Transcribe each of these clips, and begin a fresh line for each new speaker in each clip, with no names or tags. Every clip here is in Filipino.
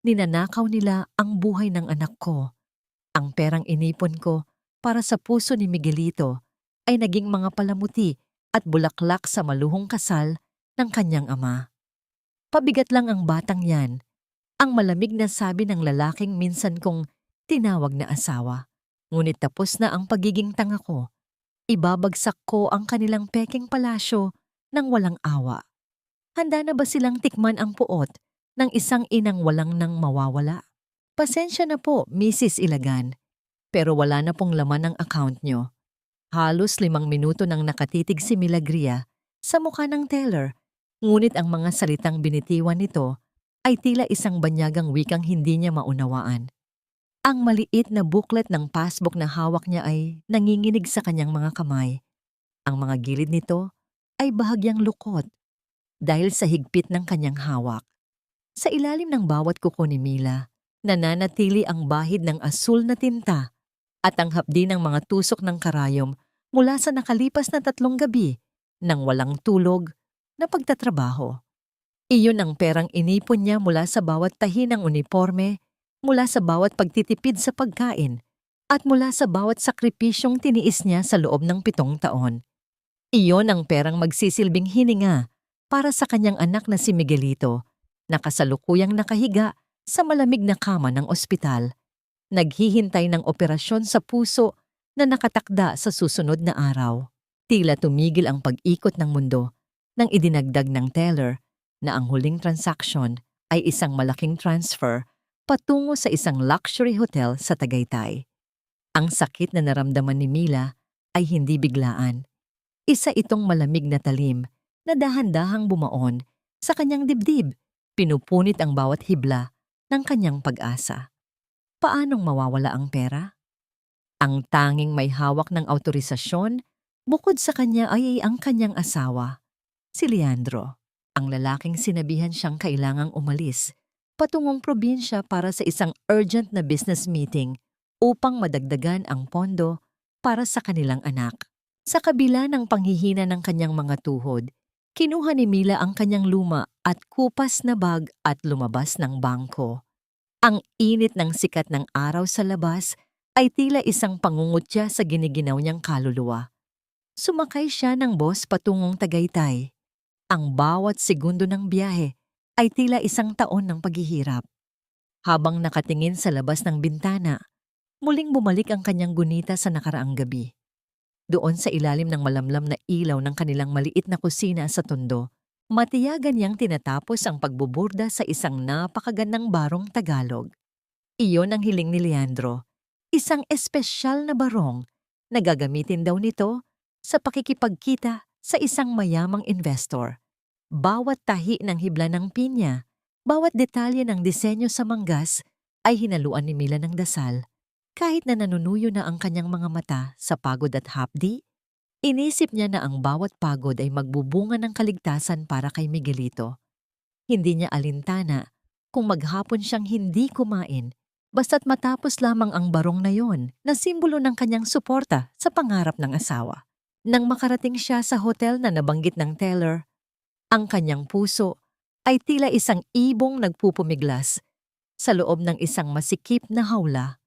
Ninanakaw nila ang buhay ng anak ko. Ang perang inipon ko para sa puso ni Miguelito ay naging mga palamuti at bulaklak sa maluhong kasal ng kanyang ama. Pabigat lang ang batang yan, ang malamig na sabi ng lalaking minsan kong tinawag na asawa. Ngunit tapos na ang pagiging tanga ko. Ibabagsak ko ang kanilang pekeng palasyo ng walang awa. Handa na ba silang tikman ang puot ng isang inang walang nang mawawala? Pasensya na po, Mrs. Ilagan, pero wala na pong laman ang account nyo. Halos 5 minuto nang nakatitig si Milagria sa mukha ng teller, ngunit ang mga salitang binitiwan nito ay tila isang banyagang wikang hindi niya maunawaan. Ang maliit na booklet ng passbook na hawak niya ay nanginginig sa kanyang mga kamay. Ang mga gilid nito ay bahagyang lukot dahil sa higpit ng kanyang hawak. Sa ilalim ng bawat kuko ni Mila, nananatili ang bahid ng asul na tinta at ang hapdi ng mga tusok ng karayom mula sa nakalipas na 3 gabi ng walang tulog na pagtatrabaho. Iyon ang perang inipon niya mula sa bawat tahi ng uniforme, mula sa bawat pagtitipid sa pagkain, at mula sa bawat sakripisyong tiniis niya sa loob ng 7 taon. Iyon ang perang magsisilbing hininga para sa kanyang anak na si Miguelito, na kasalukuyang nakahiga sa malamig na kama ng ospital, naghihintay ng operasyon sa puso na nakatakda sa susunod na araw. Tila tumigil ang pag-ikot ng mundo nang idinagdag ng teller na ang huling transaksyon ay isang malaking transfer patungo sa isang luxury hotel sa Tagaytay. Ang sakit na naramdaman ni Mila ay hindi biglaan. Isa itong malamig na talim na dahan-dahang bumaon sa kanyang dibdib, pinupunit ang bawat hibla ng kanyang pag-asa. Paanong mawawala ang pera? Ang tanging may hawak ng autorisasyon bukod sa kanya ay ang kanyang asawa, si Leandro. Ang lalaking sinabihan siyang kailangang umalis patungong probinsya para sa isang urgent na business meeting upang madagdagan ang pondo para sa kanilang anak. Sa kabila ng panghihina ng kanyang mga tuhod, kinuha ni Mila ang kanyang luma at kupas na bag at lumabas ng bangko. Ang init ng sikat ng araw sa labas ay tila isang pangungutya sa giniginaw niyang kaluluwa. Sumakay siya ng bus patungong Tagaytay. Ang bawat segundo ng biyahe ay tila isang taon ng paghihirap. Habang nakatingin sa labas ng bintana, muling bumalik ang kanyang gunita sa nakaraang gabi. Doon sa ilalim ng malamlam na ilaw ng kanilang maliit na kusina sa Tondo, matiyagan niyang tinatapos ang pagbuburda sa isang napakagandang barong Tagalog. Iyon ang hiling ni Leandro, isang espesyal na barong na gagamitin daw nito sa pakikipagkita sa isang mayamang investor. Bawat tahi ng hibla ng pinya, bawat detalye ng disenyo sa manggas ay hinaluan ni Mila ng dasal. Kahit na nanunuyo na ang kanyang mga mata sa pagod at hapdi, inisip niya na ang bawat pagod ay magbubunga ng kaligtasan para kay Miguelito. Hindi niya alintana kung maghapon siyang hindi kumain, basta't matapos lamang ang barong na yon na simbolo ng kanyang suporta sa pangarap ng asawa. Nang makarating siya sa hotel na nabanggit ng teller, ang kanyang puso ay tila isang ibong nagpupumiglas sa loob ng isang masikip na hawla.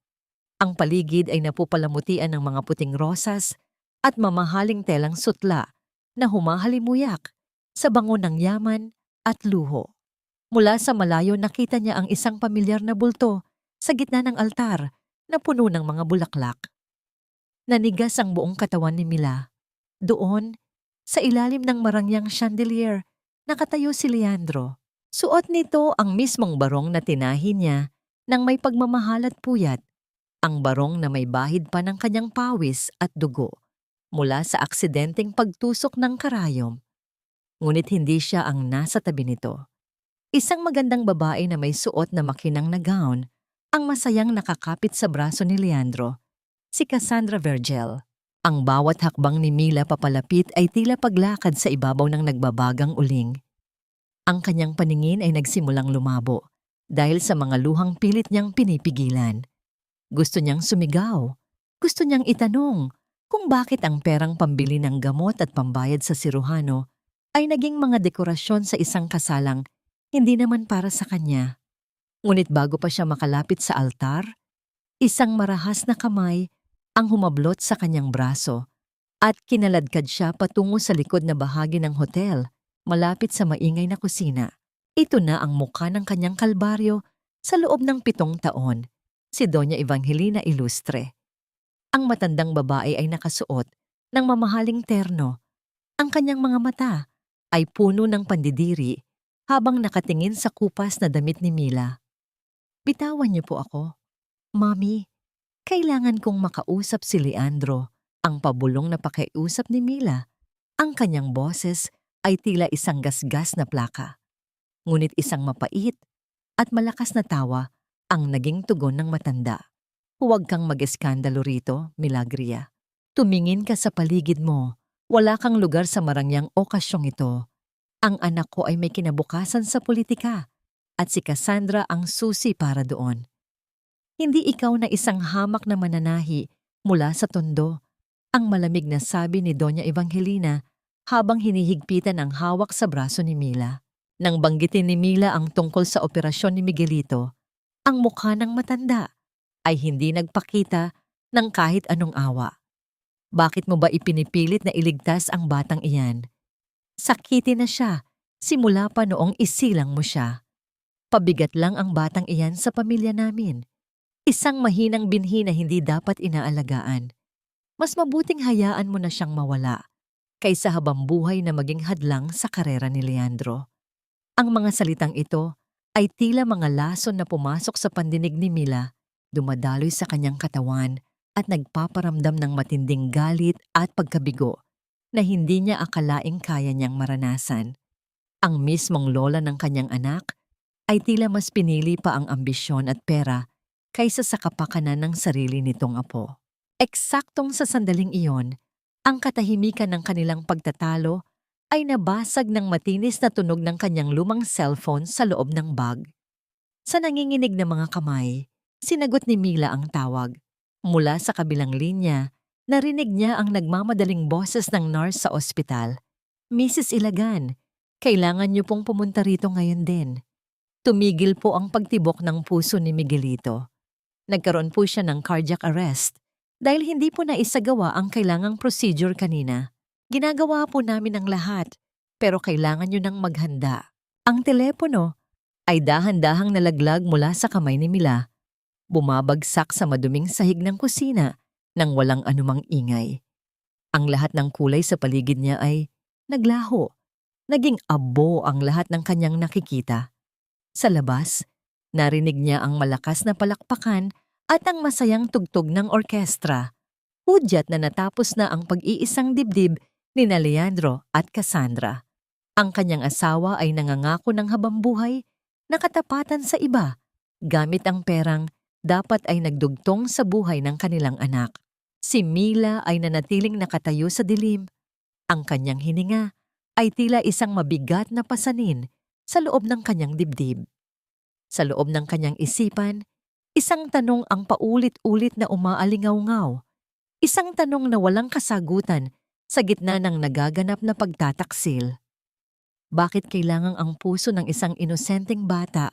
Ang paligid ay napupalamutian ng mga puting rosas at mamahaling telang sutla na humahalimuyak sa bango ng yaman at luho. Mula sa malayo nakita niya ang isang pamilyar na bulto sa gitna ng altar na puno ng mga bulaklak. Nanigas ang buong katawan ni Mila. Doon, sa ilalim ng marangyang chandelier, nakatayo si Leandro. Suot nito ang mismong barong na tinahi niya nang may pagmamahal at puyat. Ang barong na may bahid pa ng kanyang pawis at dugo mula sa aksidenteng pagtusok ng karayom. Ngunit hindi siya ang nasa tabi nito. Isang magandang babae na may suot na makinang na gown ang masayang nakakapit sa braso ni Leandro, si Cassandra Vergel. Ang bawat hakbang ni Mila papalapit ay tila paglakad sa ibabaw ng nagbabagang uling. Ang kanyang paningin ay nagsimulang lumabo dahil sa mga luhang pilit niyang pinipigilan. Gusto niyang sumigaw. Gusto niyang itanong kung bakit ang perang pambili ng gamot at pambayad sa siruhano ay naging mga dekorasyon sa isang kasalang hindi naman para sa kanya. Ngunit bago pa siya makalapit sa altar, isang marahas na kamay ang humablot sa kanyang braso at kinaladkad siya patungo sa likod na bahagi ng hotel, malapit sa maingay na kusina. Ito na ang mukha ng kanyang kalbaryo sa loob ng 7 taon, si Doña Evangelina Ilustre. Ang matandang babae ay nakasuot ng mamahaling terno. Ang kanyang mga mata ay puno ng pandidiri habang nakatingin sa kupas na damit ni Mila. Bitawan niyo po ako. Mami, kailangan kong makausap si Leandro. Ang pabulong na pakiusap ni Mila. Ang kanyang boses ay tila isang gasgas na plaka. Ngunit isang mapait at malakas na tawa ang naging tugon ng matanda. Huwag kang mag-eskandalo rito, Milagria. Tumingin ka sa paligid mo. Wala kang lugar sa marangyang okasyong ito. Ang anak ko ay may kinabukasan sa politika at si Cassandra ang susi para doon. Hindi ikaw na isang hamak na mananahi mula sa tondo, ang malamig na sabi ni Doña Evangelina habang hinihigpitan ang hawak sa braso ni Mila. Nang banggitin ni Mila ang tungkol sa operasyon ni Miguelito, ang mukha ng matanda ay hindi nagpakita ng kahit anong awa. Bakit mo ba ipinipilit na iligtas ang batang iyan? Sakitin na siya simula pa noong isilang mo siya. Pabigat lang ang batang iyan sa pamilya namin. Isang mahinang binhi na hindi dapat inaalagaan. Mas mabuting hayaan mo na siyang mawala kaysa habang buhay na maging hadlang sa karera ni Leandro. Ang mga salitang ito ay tila mga lason na pumasok sa pandinig ni Mila, dumadaloy sa kanyang katawan at nagpaparamdam ng matinding galit at pagkabigo na hindi niya akalaing kaya niyang maranasan. Ang mismong lola ng kanyang anak ay tila mas pinili pa ang ambisyon at pera kaysa sa kapakanan ng sarili nitong apo. Eksaktong sa sandaling iyon, ang katahimikan ng kanilang pagtatalo ay nabasag ng matinis na tunog ng kanyang lumang cellphone sa loob ng bag. Sa nanginginig na mga kamay, sinagot ni Mila ang tawag. Mula sa kabilang linya, narinig niya ang nagmamadaling boses ng nurse sa ospital. Mrs. Ilagan, kailangan niyo pong pumunta rito ngayon din. Tumigil po ang pagtibok ng puso ni Miguelito. Nagkaroon po siya ng cardiac arrest dahil hindi po naisagawa ang kailangang procedure kanina. Ginagawa po namin ang lahat, pero kailangan nyo nang maghanda. Ang telepono ay dahan-dahang nalaglag mula sa kamay ni Mila. Bumabagsak sa maduming sahig ng kusina nang walang anumang ingay. Ang lahat ng kulay sa paligid niya ay naglaho. Naging abo ang lahat ng kanyang nakikita. Sa labas, narinig niya ang malakas na palakpakan at ang masayang tugtog ng orkestra. Hudyat na natapos na ang pag-iisang dibdib ni Leandro at Cassandra. Ang kanyang asawa ay nangangako ng habambuhay na katapatan sa iba gamit ang perang dapat ay nagdugtong sa buhay ng kanilang anak. Si Mila ay nanatiling nakatayo sa dilim. Ang kanyang hininga ay tila isang mabigat na pasanin sa loob ng kanyang dibdib. Sa loob ng kanyang isipan, isang tanong ang paulit-ulit na umaalingaw-ngaw. Isang tanong na walang kasagutan sa gitna ng nagaganap na pagtataksil. Bakit kailangang ang puso ng isang inosenteng bata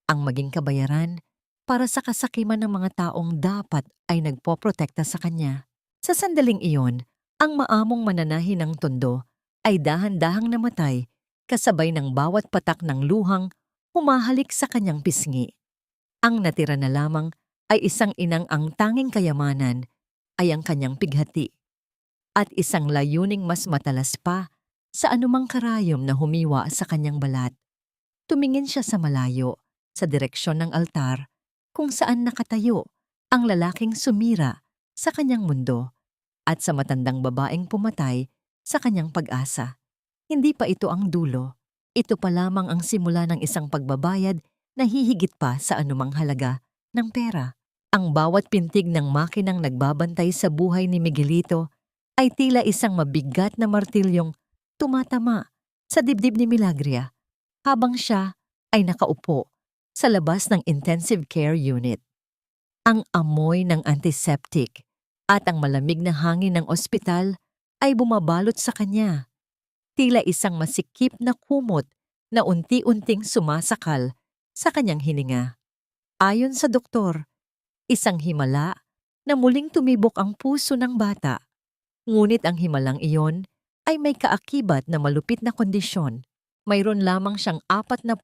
ang maging kabayaran para sa kasakiman ng mga taong dapat ay nagpoprotekta sa kanya? Sa sandaling iyon, ang maamong mananahi ng tondo ay dahan-dahang namatay kasabay ng bawat patak ng luhang humahalik sa kanyang pisngi. Ang natira na lamang ay isang inang ang tanging kayamanan ay ang kanyang pighati at isang layuning mas matalas pa sa anumang karayom na humiwa sa kanyang balat. Tumingin siya sa malayo, sa direksyon ng altar, kung saan nakatayo ang lalaking sumira sa kanyang mundo at sa matandang babaeng pumatay sa kanyang pag-asa. Hindi pa ito ang dulo. Ito pa lamang ang simula ng isang pagbabayad na hihigit pa sa anumang halaga ng pera. Ang bawat pintig ng makinang nagbabantay sa buhay ni Miguelito ay tila isang mabigat na martilyong tumatama sa dibdib ni Milagria habang siya ay nakaupo sa labas ng intensive care unit. Ang amoy ng antiseptic at ang malamig na hangin ng ospital ay bumabalot sa kanya. Tila isang masikip na kumot na unti-unting sumasakal sa kanyang hininga. Ayon sa doktor, isang himala na muling tumibok ang puso ng bata. Ngunit ang himalang iyon ay may kaakibat na malupit na kondisyon. Mayroon lamang siyang 48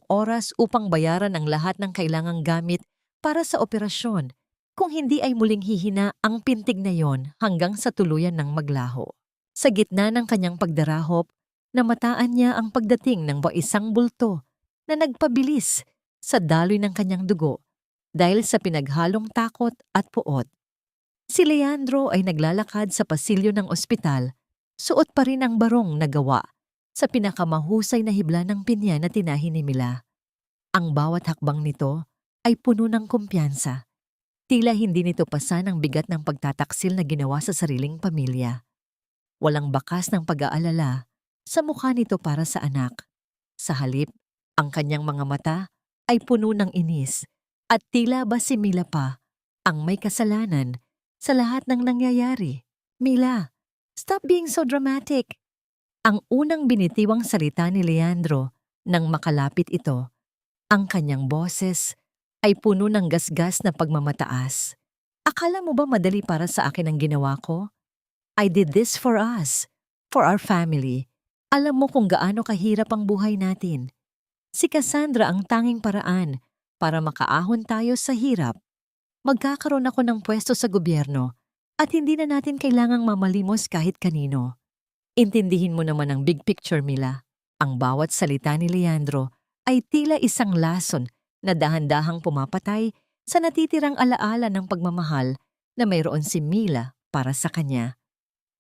oras upang bayaran ang lahat ng kailangang gamit para sa operasyon, kung hindi ay muling hihina ang pintig na yon hanggang sa tuluyan ng maglaho. Sa gitna ng kanyang pagdarahop, namataan niya ang pagdating ng isang bulto na nagpabilis sa daloy ng kanyang dugo dahil sa pinaghalong takot at puot. Si Leandro ay naglalakad sa pasilyo ng ospital, suot pa rin ang barong na gawa sa pinakamahusay na hibla ng pinya na tinahi ni Mila. Ang bawat hakbang nito ay puno ng kumpiyansa. Tila hindi nito pasan ang bigat ng pagtataksil na ginawa sa sariling pamilya. Walang bakas ng pag-aalala sa mukha nito para sa anak. Sa halip, ang kanyang mga mata ay puno ng inis at tila ba si Mila pa ang may kasalanan sa lahat ng nangyayari. Mila, stop being so dramatic. Ang unang binitiwang salita ni Leandro nang makalapit ito. Ang kanyang boses ay puno ng gasgas na pagmamataas. Akala mo ba madali para sa akin ang ginawa ko? I did this for us, for our family. Alam mo kung gaano kahirap ang buhay natin. Si Cassandra ang tanging paraan para makaahon tayo sa hirap. Magkakaroon ako ng pwesto sa gobyerno at hindi na natin kailangang mamalimos kahit kanino. Intindihin mo naman ang big picture, Mila. Ang bawat salita ni Leandro ay tila isang lason na dahan-dahang pumapatay sa natitirang alaala ng pagmamahal na mayroon si Mila para sa kanya.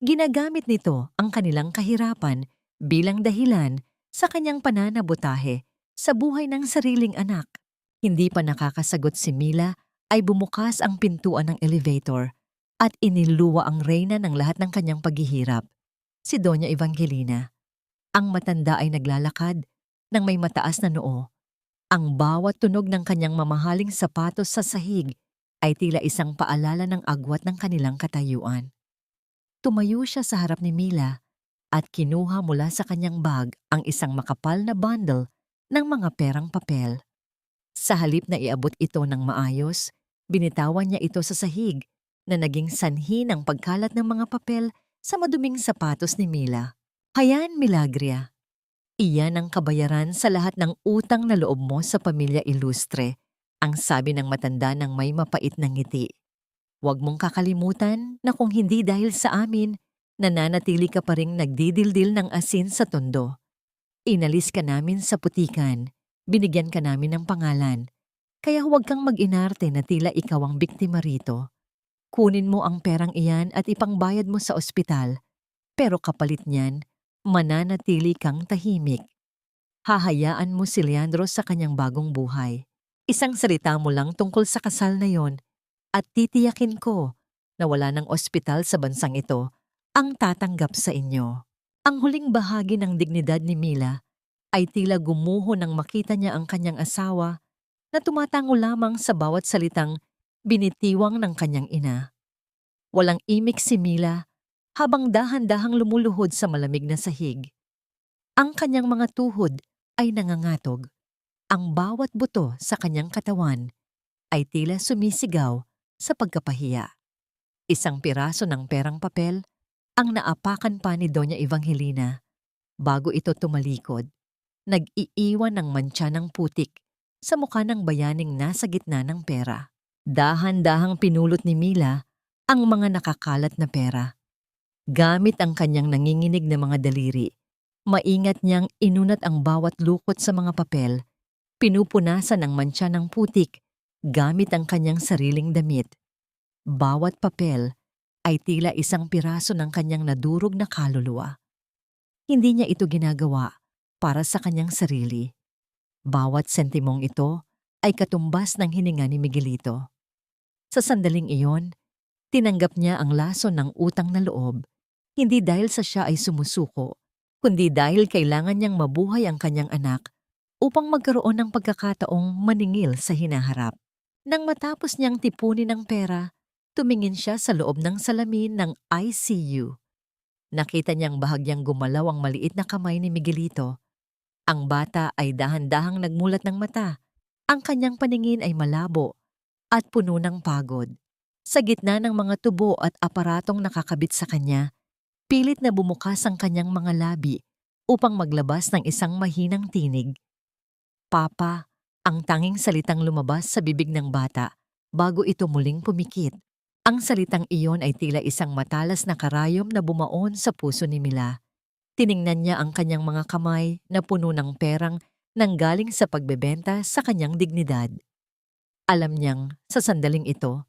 Ginagamit nito ang kanilang kahirapan bilang dahilan sa kanyang pananabotahe sa buhay ng sariling anak. Hindi pa nakakasagot si Mila ay bumukas ang pintuan ng elevator at iniluwa ang reyna ng lahat ng kanyang paghihirap, si Doña Evangelina. Ang matanda ay naglalakad ng may mataas na noo. Ang bawat tunog ng kanyang mamahaling sapatos sa sahig ay tila isang paalala ng agwat ng kanilang katayuan. Tumayo siya sa harap ni Mila at kinuha mula sa kanyang bag ang isang makapal na bundle ng mga perang papel. Sa halip na iabot ito ng maayos, binitawan niya ito sa sahig na naging sanhi ng pagkalat ng mga papel sa maduming sapatos ni Mila. Hayan, Milagria. Iyan ang kabayaran sa lahat ng utang na loob mo sa pamilya ilustre, ang sabi ng matanda ng may mapait na ngiti. Huwag mong kakalimutan na kung hindi dahil sa amin, nananatili ka pa ring nagdidildil ng asin sa tondo. Inalis ka namin sa putikan, binigyan ka namin ng pangalan, kaya huwag kang mag-inarte na tila ikaw ang biktima rito. Kunin mo ang perang iyan at ipangbayad mo sa ospital, pero kapalit niyan, mananatili kang tahimik. Hahayaan mo si Leandro sa kanyang bagong buhay. Isang salita mo lang tungkol sa kasal na yon, at titiyakin ko na wala ng ospital sa bansang ito ang tatanggap sa inyo. Ang huling bahagi ng dignidad ni Mila ay tila gumuho nang makita niya ang kanyang asawa na tumatango lamang sa bawat salitang binitiwang ng kanyang ina. Walang imik si Mila habang dahan-dahang lumuluhod sa malamig na sahig. Ang kanyang mga tuhod ay nangangatog. Ang bawat buto sa kanyang katawan ay tila sumisigaw sa pagkapahiya. Isang piraso ng perang papel ang naapakan pa ni Doña Evangelina bago ito tumalikod. Nag-iiwan ng mantsa ng putik sa mukha ng bayaning nasa gitna ng pera. Dahan-dahang pinulot ni Mila ang mga nakakalat na pera. Gamit ang kanyang nanginginig na mga daliri, maingat niyang inunat ang bawat lukot sa mga papel, pinupunasan ang mantsa ng putik gamit ang kanyang sariling damit. Bawat papel ay tila isang piraso ng kanyang nadurog na kaluluwa. Hindi niya ito ginagawa para sa kanyang sarili. Bawat sentimong ito ay katumbas ng hininga ni Miguelito. Sa sandaling iyon, tinanggap niya ang lason ng utang na loob, hindi dahil sa siya ay sumusuko, kundi dahil kailangan niyang mabuhay ang kanyang anak upang magkaroon ng pagkakataong maningil sa hinaharap. Nang matapos niyang tipunin ang pera, tumingin siya sa loob ng salamin ng ICU. Nakita niyang bahagyang gumalaw ang maliit na kamay ni Miguelito. Ang bata ay dahan-dahang nagmulat ng mata Ang kanyang paningin ay malabo at puno ng pagod. Sa gitna ng mga tubo at aparatong nakakabit sa kanya, pilit na bumukas ang kanyang mga labi upang maglabas ng isang mahinang tinig. Papa, ang tanging salitang lumabas sa bibig ng bata bago ito muling pumikit. Ang salitang iyon ay tila isang matalas na karayom na bumaon sa puso ni Mila. Tiningnan niya ang kanyang mga kamay na puno ng perang nanggaling sa pagbebenta sa kanyang dignidad. Alam niyang sa sandaling ito,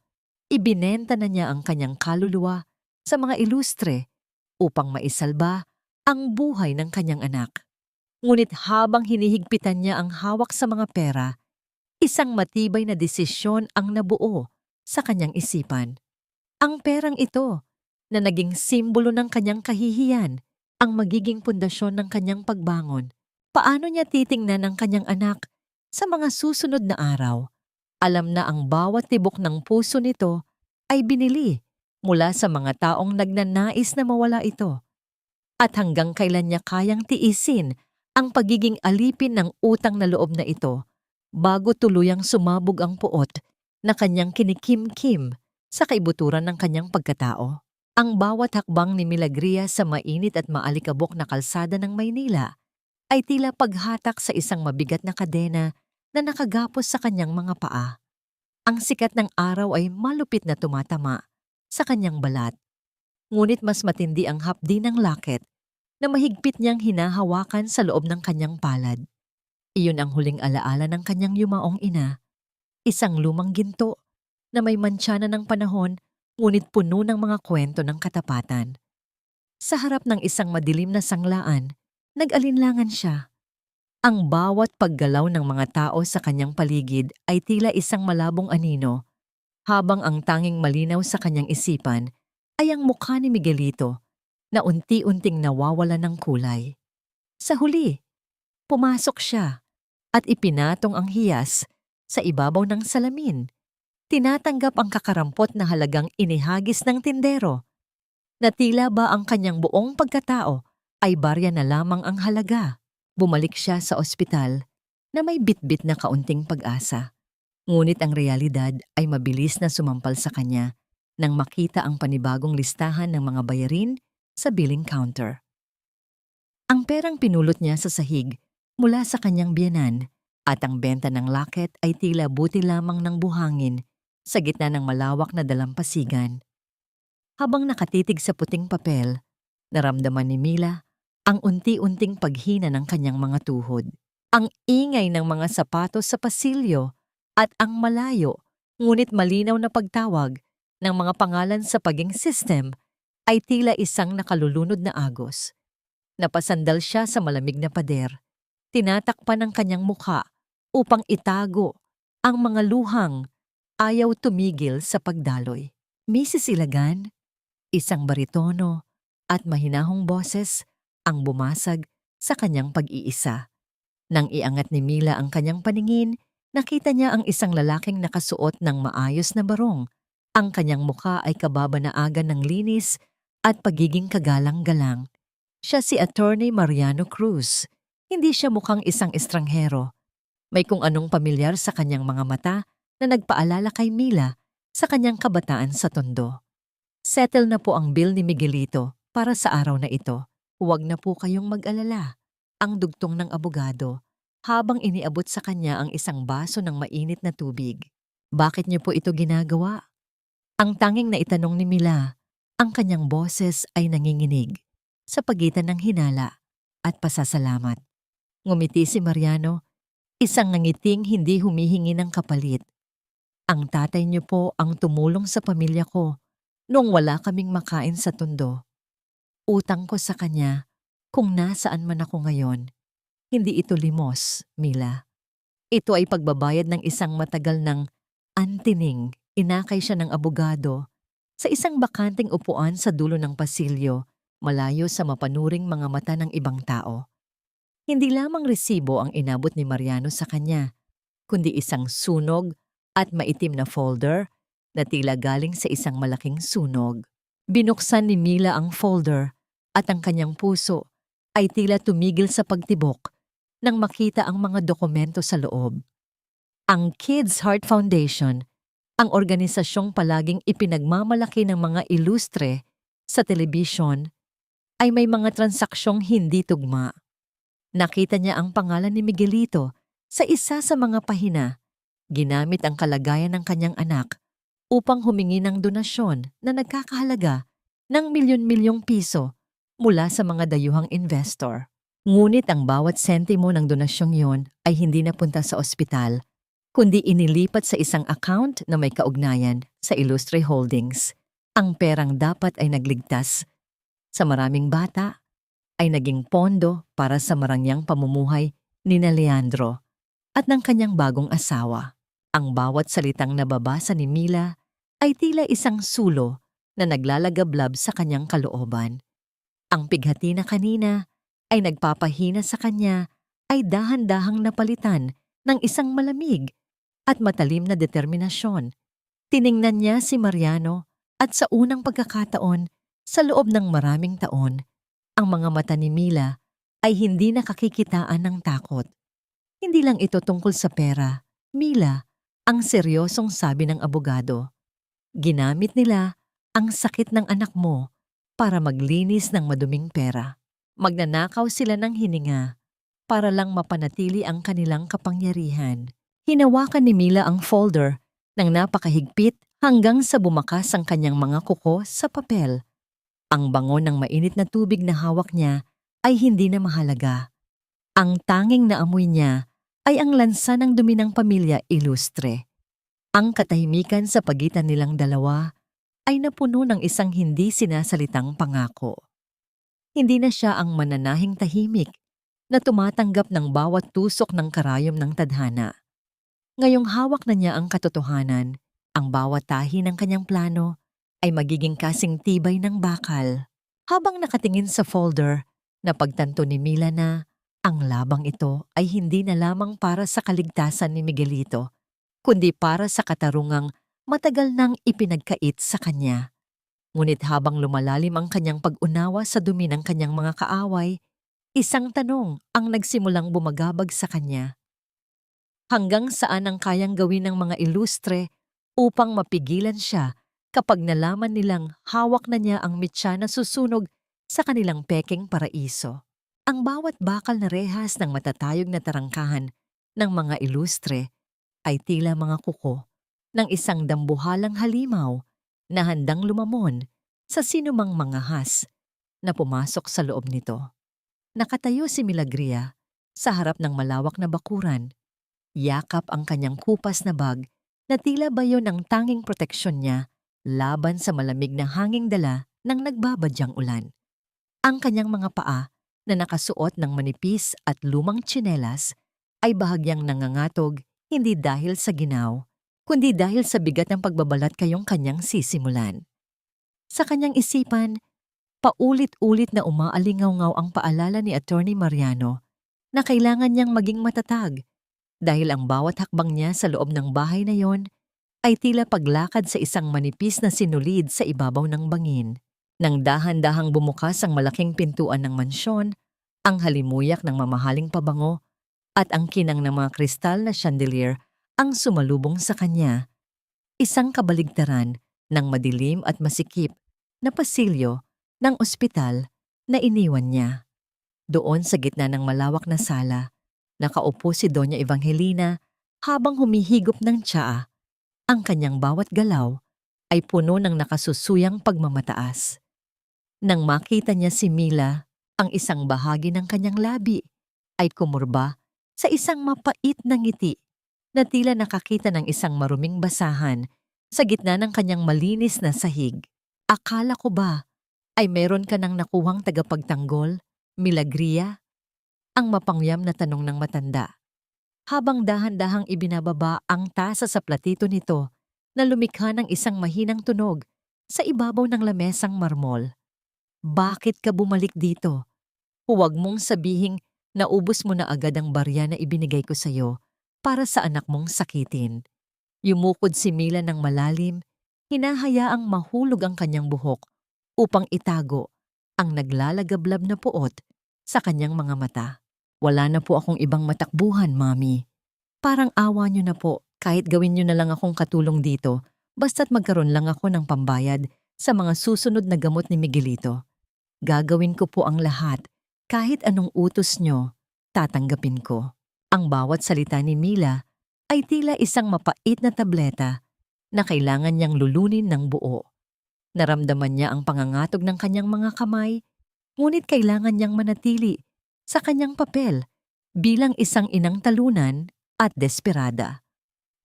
ibinenta na niya ang kanyang kaluluwa sa mga ilustre upang maisalba ang buhay ng kanyang anak. Ngunit habang hinihigpitan niya ang hawak sa mga pera, isang matibay na desisyon ang nabuo sa kanyang isipan. Ang perang ito, na naging simbolo ng kanyang kahihiyan, ang magiging pundasyon ng kanyang pagbangon. Paano niya titingnan ang kanyang anak sa mga susunod na araw? Alam na ang bawat tibok ng puso nito ay binili mula sa mga taong nagnanais na mawala ito. At hanggang kailan niya kayang tiisin ang pagiging alipin ng utang na loob na ito bago tuluyang sumabog ang puot na kanyang kinikim-kim sa kaibuturan ng kanyang pagkatao. Ang bawat hakbang ni Milagria sa mainit at maalikabok na kalsada ng Maynila ay tila paghatak sa isang mabigat na kadena na nakagapos sa kanyang mga paa. Ang sikat ng araw ay malupit na tumatama sa kanyang balat. Ngunit mas matindi ang hapdi ng laket na mahigpit niyang hinahawakan sa loob ng kanyang palad. Iyon ang huling alaala ng kanyang yumaong ina, isang lumang ginto na may mantsana ng panahon ngunit puno ng mga kwento ng katapatan. Sa harap ng isang madilim na sanglaan, nag-alinlangan siya. Ang bawat paggalaw ng mga tao sa kanyang paligid ay tila isang malabong anino, habang ang tanging malinaw sa kanyang isipan ay ang mukha ni Miguelito na unti-unting nawawala ng kulay. Sa huli, pumasok siya at ipinatong ang hiyas sa ibabaw ng salamin. Tinatanggap ang kakarampot na halagang inihagis ng tindero, na tila ba ang kanyang buong pagkatao ay barya na lamang ang halaga. Bumalik siya sa ospital na may bitbit na kaunting pag-asa. Ngunit ang realidad ay mabilis na sumampal sa kanya nang makita ang panibagong listahan ng mga bayarin sa billing counter. Ang perang pinulot niya sa sahig mula sa kanyang biyenan at ang benta ng laket ay tila buti lamang ng buhangin sa gitna ng malawak na dalampasigan. Habang nakatitig sa puting papel, naramdaman ni Mila ang unti-unting paghina ng kanyang mga tuhod. Ang ingay ng mga sapatos sa pasilyo at ang malayo ngunit malinaw na pagtawag ng mga pangalan sa paging system ay tila isang nakalulunod na agos. Napasandal siya sa malamig na pader. Tinatakpan ang kanyang mukha upang itago ang mga luhang ayaw tumigil sa pagdaloy. Mrs. Ilagan, isang baritono at mahinahong boses ang bumasag sa kanyang pag-iisa. Nang iangat ni Mila ang kanyang paningin, nakita niya ang isang lalaking nakasuot ng maayos na barong. Ang kanyang mukha ay kababanaagan ng linis at pagiging kagalang-galang. Siya si Attorney Mariano Cruz. Hindi siya mukhang isang estranghero. May kung anong pamilyar sa kanyang mga mata na nagpaalala kay Mila sa kanyang kabataan sa Tondo. Settle na po ang bill ni Miguelito para sa araw na ito. Huwag na po kayong mag-alala. Ang dugtong ng abogado habang iniabot sa kanya ang isang baso ng mainit na tubig. Bakit niyo po ito ginagawa? Ang tanging na itanong ni Mila, ang kanyang boses ay nanginginig sa pagitan ng hinala at pasasalamat. Ngumiti si Mariano, isang nangiting hindi humihingi ng kapalit. Ang tatay niyo po ang tumulong sa pamilya ko noong wala kaming makain sa Tondo. Utang ko sa kanya kung nasaan man ako ngayon. Hindi ito limos, Mila. Ito ay pagbabayad ng isang matagal ng antining. Inakay siya ng abogado sa isang bakanting upuan sa dulo ng pasilyo, malayo sa mapanuring mga mata ng ibang tao. Hindi lamang resibo ang inabot ni Mariano sa kanya, kundi isang sunog at maitim na folder na tila galing sa isang malaking sunog. Binuksan ni Mila ang folder at ang kanyang puso ay tila tumigil sa pagtibok nang makita ang mga dokumento sa loob. Ang Kids Heart Foundation, ang organisasyong palaging ipinagmamalaki ng mga ilustre sa telebisyon, ay may mga transaksyong hindi tugma. Nakita niya ang pangalan ni Miguelito sa isa sa mga pahina, ginamit ang kalagayan ng kanyang anak upang humingi ng donasyon na nagkakahalaga ng milyon-milyong piso mula sa mga dayuhang investor. Ngunit ang bawat sentimo ng donasyong yon ay hindi napunta sa ospital, kundi inilipat sa isang account na may kaugnayan sa Illustre Holdings. Ang perang dapat ay nagligtas sa maraming bata ay naging pondo para sa marangyang pamumuhay ni Leandro at ng kanyang bagong asawa. Ang bawat salitang nababasa ni Mila ay tila isang sulo na naglalagablab sa kanyang kalooban. Ang pighati na kanina ay nagpapahina sa kanya ay dahan-dahang napalitan ng isang malamig at matalim na determinasyon. Tiningnan niya si Mariano at sa unang pagkakataon sa loob ng maraming taon, ang mga mata ni Mila ay hindi nakakikitaan ng takot. Hindi lang ito tungkol sa pera, Mila, ang seryosong sabi ng abogado. Ginamit nila ang sakit ng anak mo para maglinis ng maduming pera. Magnanakaw sila ng hininga para lang mapanatili ang kanilang kapangyarihan. Hinawakan ni Mila ang folder ng napakahigpit hanggang sa bumakas ang kanyang mga kuko sa papel. Ang bango ng mainit na tubig na hawak niya ay hindi na mahalaga. Ang tanging naamoy niya ay ang lansa ng dumi ng pamilya Illustre. Ang katahimikan sa pagitan nilang dalawa ay napuno ng isang hindi sinasalitang pangako. Hindi na siya ang mananahing tahimik na tumatanggap ng bawat tusok ng karayom ng tadhana. Ngayong hawak na niya ang katotohanan, ang bawat tahi ng kanyang plano ay magiging kasing tibay ng bakal. Habang nakatingin sa folder, napagtanto ni Mila na ang labang ito ay hindi na lamang para sa kaligtasan ni Miguelito, kundi para sa katarungang matagal nang ipinagkait sa kanya. Ngunit habang lumalalim ang kanyang pag-unawa sa dumi ng kanyang mga kaaway, isang tanong ang nagsimulang bumagabag sa kanya. Hanggang saan ang kayang gawin ng mga ilustre upang mapigilan siya kapag nalaman nilang hawak na niya ang mitya na susunog sa kanilang peking paraiso? Ang bawat bakal na rehas ng matatayog na tarangkahan ng mga ilustre ay tila mga kuko ng isang dambuhalang halimaw na handang lumamon sa sinumang mangahas na pumasok sa loob nito. Nakatayo si Milagria sa harap ng malawak na bakuran. Yakap ang kanyang kupas na bag na tila bayo ng tanging proteksyon niya laban sa malamig na hanging dala ng nagbabadyang ulan. Ang kanyang mga paa na nakasuot ng manipis at lumang tsinelas ay bahagyang nangangatog hindi dahil sa ginaw, kundi dahil sa bigat ng pagbabalat kayong kanyang sisimulan. Sa kanyang isipan, paulit-ulit na umaalingaw-ngaw ang paalala ni Attorney Mariano na kailangan niyang maging matatag dahil ang bawat hakbang niya sa loob ng bahay na yon ay tila paglakad sa isang manipis na sinulid sa ibabaw ng bangin. Nang dahan-dahang bumukas ang malaking pintuan ng mansyon, ang halimuyak ng mamahaling pabango at ang kinang ng mga kristal na chandelier ang sumalubong sa kanya. Isang kabaligtaran ng madilim at masikip na pasilyo ng ospital na iniwan niya. Doon sa gitna ng malawak na sala, nakaupo si Doña Evangelina habang humihigop ng tsaa. Ang kanyang bawat galaw ay puno ng nakasusuyang pagmamataas. Nang makita niya si Mila, ang isang bahagi ng kanyang labi ay kumurba sa isang mapait na ngiti na tila nakakita ng isang maruming basahan sa gitna ng kanyang malinis na sahig. Akala ko ba ay meron ka nang nakuhang tagapagtanggol, Milagria? Ang mapangyam na tanong ng matanda. Habang dahan-dahang ibinababa ang tasa sa platito nito na lumikha ng isang mahinang tunog sa ibabaw ng lamesang marmol. Bakit ka bumalik dito? Huwag mong sabihing naubos mo na agad ang barya na ibinigay ko sa iyo para sa anak mong sakitin. Yumukod si Mila ng malalim, hinahayaang mahulog ang kanyang buhok upang itago ang naglalagablab na puot sa kanyang mga mata. Wala na po akong ibang matakbuhan, Mami. Parang awa niyo na po, kahit gawin niyo na lang akong katulong dito, basta't magkaroon lang ako ng pambayad sa mga susunod na gamot ni Miguelito. Gagawin ko po ang lahat, kahit anong utos niyo, tatanggapin ko. Ang bawat salita ni Mila ay tila isang mapait na tableta na kailangan niyang lulunin ng buo. Naramdaman niya ang pangangatog ng kanyang mga kamay, ngunit kailangan niyang manatili sa kanyang papel bilang isang inang talunan at desperada.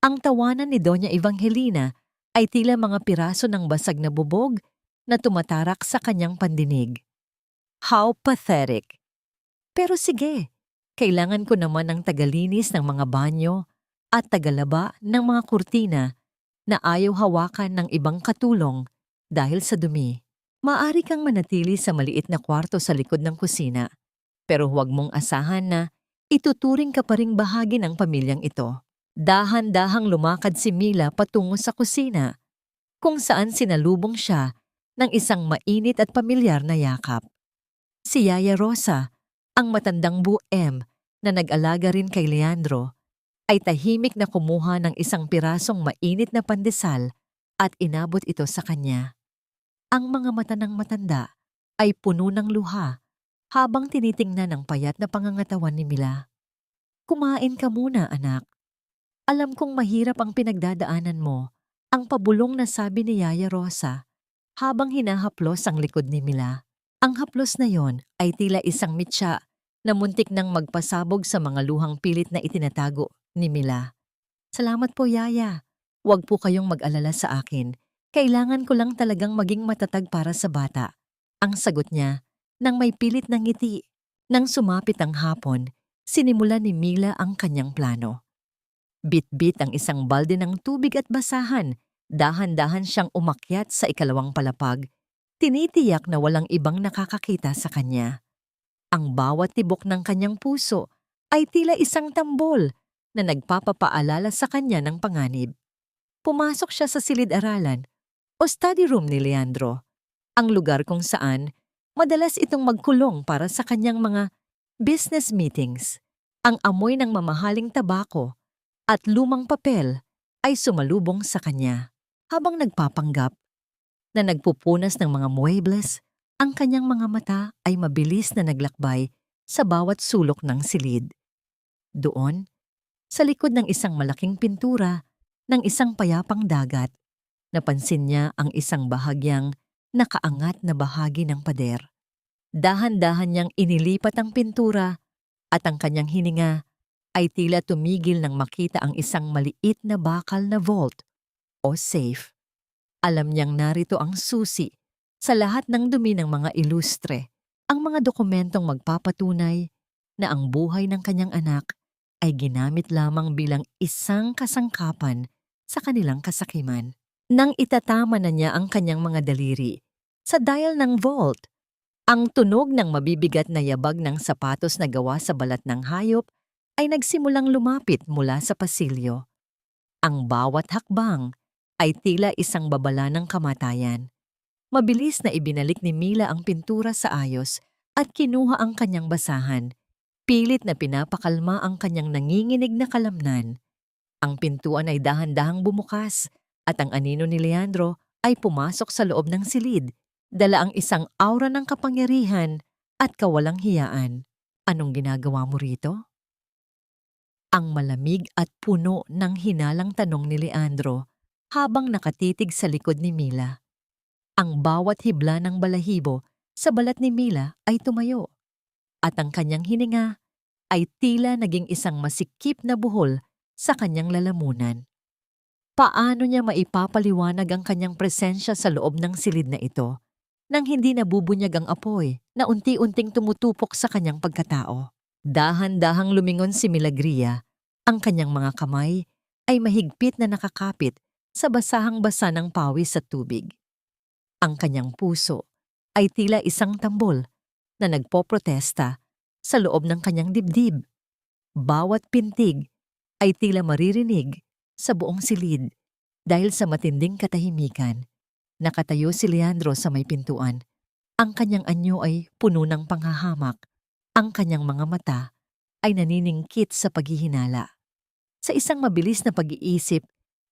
Ang tawanan ni Doña Evangelina ay tila mga piraso ng basag na bubog na tumatarak sa kanyang pandinig. How pathetic! Pero sige, kailangan ko naman ng tagalinis ng mga banyo at tagalaba ng mga kurtina na ayaw hawakan ng ibang katulong dahil sa dumi. Maaari kang manatili sa maliit na kwarto sa likod ng kusina, pero huwag mong asahan na ituturing ka pa ring bahagi ng pamilyang ito. Dahan-dahang lumakad si Mila patungo sa kusina, kung saan sinalubong siya ng isang mainit at pamilyar na yakap. Si Yaya Rosa, ang matandang buem na nag-alaga rin kay Leandro, ay tahimik na kumuha ng isang pirasong mainit na pandesal at inabot ito sa kanya. Ang mga mata ng matanda ay puno ng luha habang tinitingnan ang payat na pangangatawan ni Mila. Kumain ka muna, anak. Alam kong mahirap ang pinagdadaanan mo, ang pabulong na sabi ni Yaya Rosa habang hinahaplos ang likod ni Mila. Ang haplos na yon ay tila isang mitya na muntik nang magpasabog sa mga luhang pilit na itinatago ni Mila. Salamat po, Yaya. Huwag po kayong mag-alala sa akin. Kailangan ko lang talagang maging matatag para sa bata. Ang sagot niya nang may pilit na ngiti. Nang sumapit ang hapon, sinimula ni Mila ang kanyang plano. Bit-bit ang isang balde ng tubig at basahan. Dahan-dahan siyang umakyat sa ikalawang palapag. Tinitiyak na walang ibang nakakakita sa kanya. Ang bawat tibok ng kanyang puso ay tila isang tambol na nagpapapaalala sa kanya ng panganib. Pumasok siya sa silid-aralan o study room ni Leandro, ang lugar kung saan madalas itong magkulong para sa kanyang mga business meetings. Ang amoy ng mamahaling tabako at lumang papel ay sumalubong sa kanya habang nagpapanggap na nagpupunas ng mga muebles. Ang kanyang mga mata ay mabilis na naglakbay sa bawat sulok ng silid. Doon, sa likod ng isang malaking pintura ng isang payapang dagat, napansin niya ang isang bahagyang nakaangat na bahagi ng pader. Dahan-dahan niyang inilipat ang pintura at ang kanyang hininga ay tila tumigil nang makita ang isang maliit na bakal na vault o safe. Alam niyang narito ang susi sa lahat ng dumi ng mga ilustre, ang mga dokumentong magpapatunay na ang buhay ng kanyang anak ay ginamit lamang bilang isang kasangkapan sa kanilang kasakiman. Nang itatama na niya ang kanyang mga daliri sa dial ng vault, ang tunog ng mabibigat na yabag ng sapatos na gawa sa balat ng hayop ay nagsimulang lumapit mula sa pasilyo. Ang bawat hakbang ay tila isang babala ng kamatayan. Mabilis na ibinalik ni Mila ang pintura sa ayos at kinuha ang kanyang basahan. Pilit na pinapakalma ang kanyang nanginginig na kalamnan. Ang pintuan ay dahan-dahang bumukas at ang anino ni Leandro ay pumasok sa loob ng silid, dala ang isang aura ng kapangyarihan at kawalang hiyaan. Anong ginagawa mo rito? Ang malamig at puno ng hinalang tanong ni Leandro habang nakatitig sa likod ni Mila. Ang bawat hibla ng balahibo sa balat ni Mila ay tumayo at ang kanyang hininga ay tila naging isang masikip na buhol sa kanyang lalamunan. Paano niya maipapaliwanag ang kanyang presensya sa loob ng silid na ito nang hindi nabubunyag ang apoy na unti-unting tumutupok sa kanyang pagkatao? Dahan-dahang lumingon si Milagria. Ang kanyang mga kamay ay mahigpit na nakakapit sa basahang-basa ng pawis at tubig. Ang kanyang puso ay tila isang tambol na nagpoprotesta sa loob ng kanyang dibdib. Bawat pintig ay tila maririnig sa buong silid dahil sa matinding katahimikan. Nakatayo si Leandro sa may pintuan. Ang kanyang anyo ay puno ng panghahamak. Ang kanyang mga mata ay naniningkit sa paghihinala. Sa isang mabilis na pag-iisip,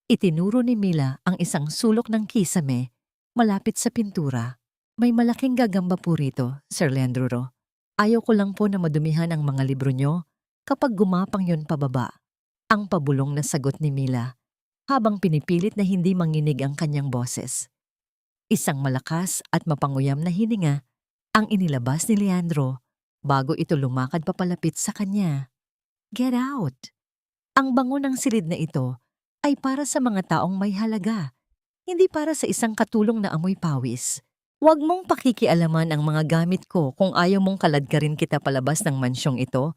itinuro ni Mila ang isang sulok ng kisame malapit sa pintura. May malaking gagamba po rito, Sir Leandro. Ayaw ko lang po na madumihan ang mga libro nyo kapag gumapang yon pababa. Ang pabulong na sagot ni Mila habang pinipilit na hindi manginig ang kanyang boses. Isang malakas at mapanguyam na hininga ang inilabas ni Leandro bago ito lumakad papalapit sa kanya. Get out! Ang bango ng silid na ito ay para sa mga taong may halaga, hindi para sa isang katulong na amoy pawis. Huwag mong pakikialaman ang mga gamit ko kung ayaw mong kaladkarin kita palabas ng mansyong ito.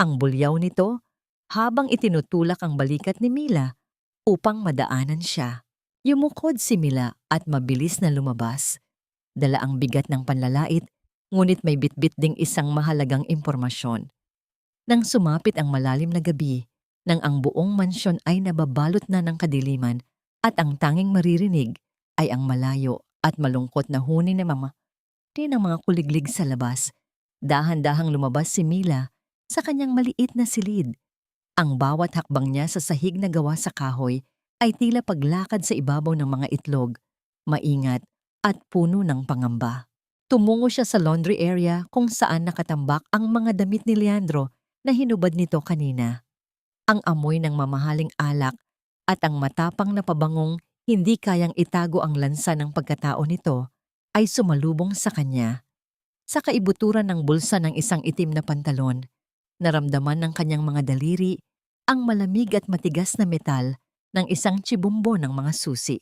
Ang bulyaw nito habang itinutulak ang balikat ni Mila upang madaanan siya. Yumukod si Mila at mabilis na lumabas. Dala ang bigat ng panlalait, ngunit may bitbit ding isang mahalagang impormasyon. Nang sumapit ang malalim na gabi, nang ang buong mansyon ay nababalot na ng kadiliman at ang tanging maririnig ay ang malayo at malungkot na huni ng mga kuliglig sa labas, dahan-dahang lumabas si Mila sa kanyang maliit na silid. Ang bawat hakbang niya sa sahig na gawa sa kahoy ay tila paglakad sa ibabaw ng mga itlog, maingat at puno ng pangamba. Tumungo siya sa laundry area kung saan nakatambak ang mga damit ni Leandro na hinubad nito kanina. Ang amoy ng mamahaling alak at ang matapang na pabangong hindi kayang itago ang lansa ng pagkatao nito ay sumalubong sa kanya. Sa kaibuturan ng bulsa ng isang itim na pantalon, naramdaman ng kanyang mga daliri ang malamig at matigas na metal ng isang tsibumbo ng mga susi.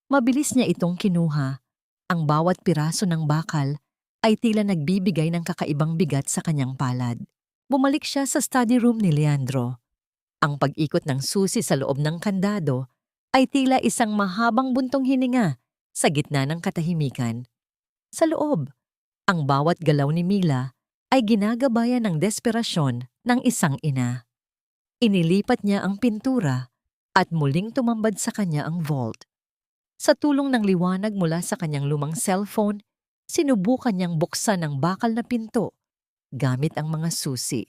Mabilis niya itong kinuha. Ang bawat piraso ng bakal ay tila nagbibigay ng kakaibang bigat sa kanyang palad. Bumalik siya sa study room ni Leandro. Ang pag-ikot ng susi sa loob ng kandado ay tila isang mahabang buntong hininga sa gitna ng katahimikan. Sa loob, ang bawat galaw ni Mila ay ginagabayan ng desperasyon ng isang ina. Inilipat niya ang pintura at muling tumambad sa kanya ang vault. Sa tulong ng liwanag mula sa kanyang lumang cellphone, sinubukan niyang buksan ang bakal na pinto gamit ang mga susi.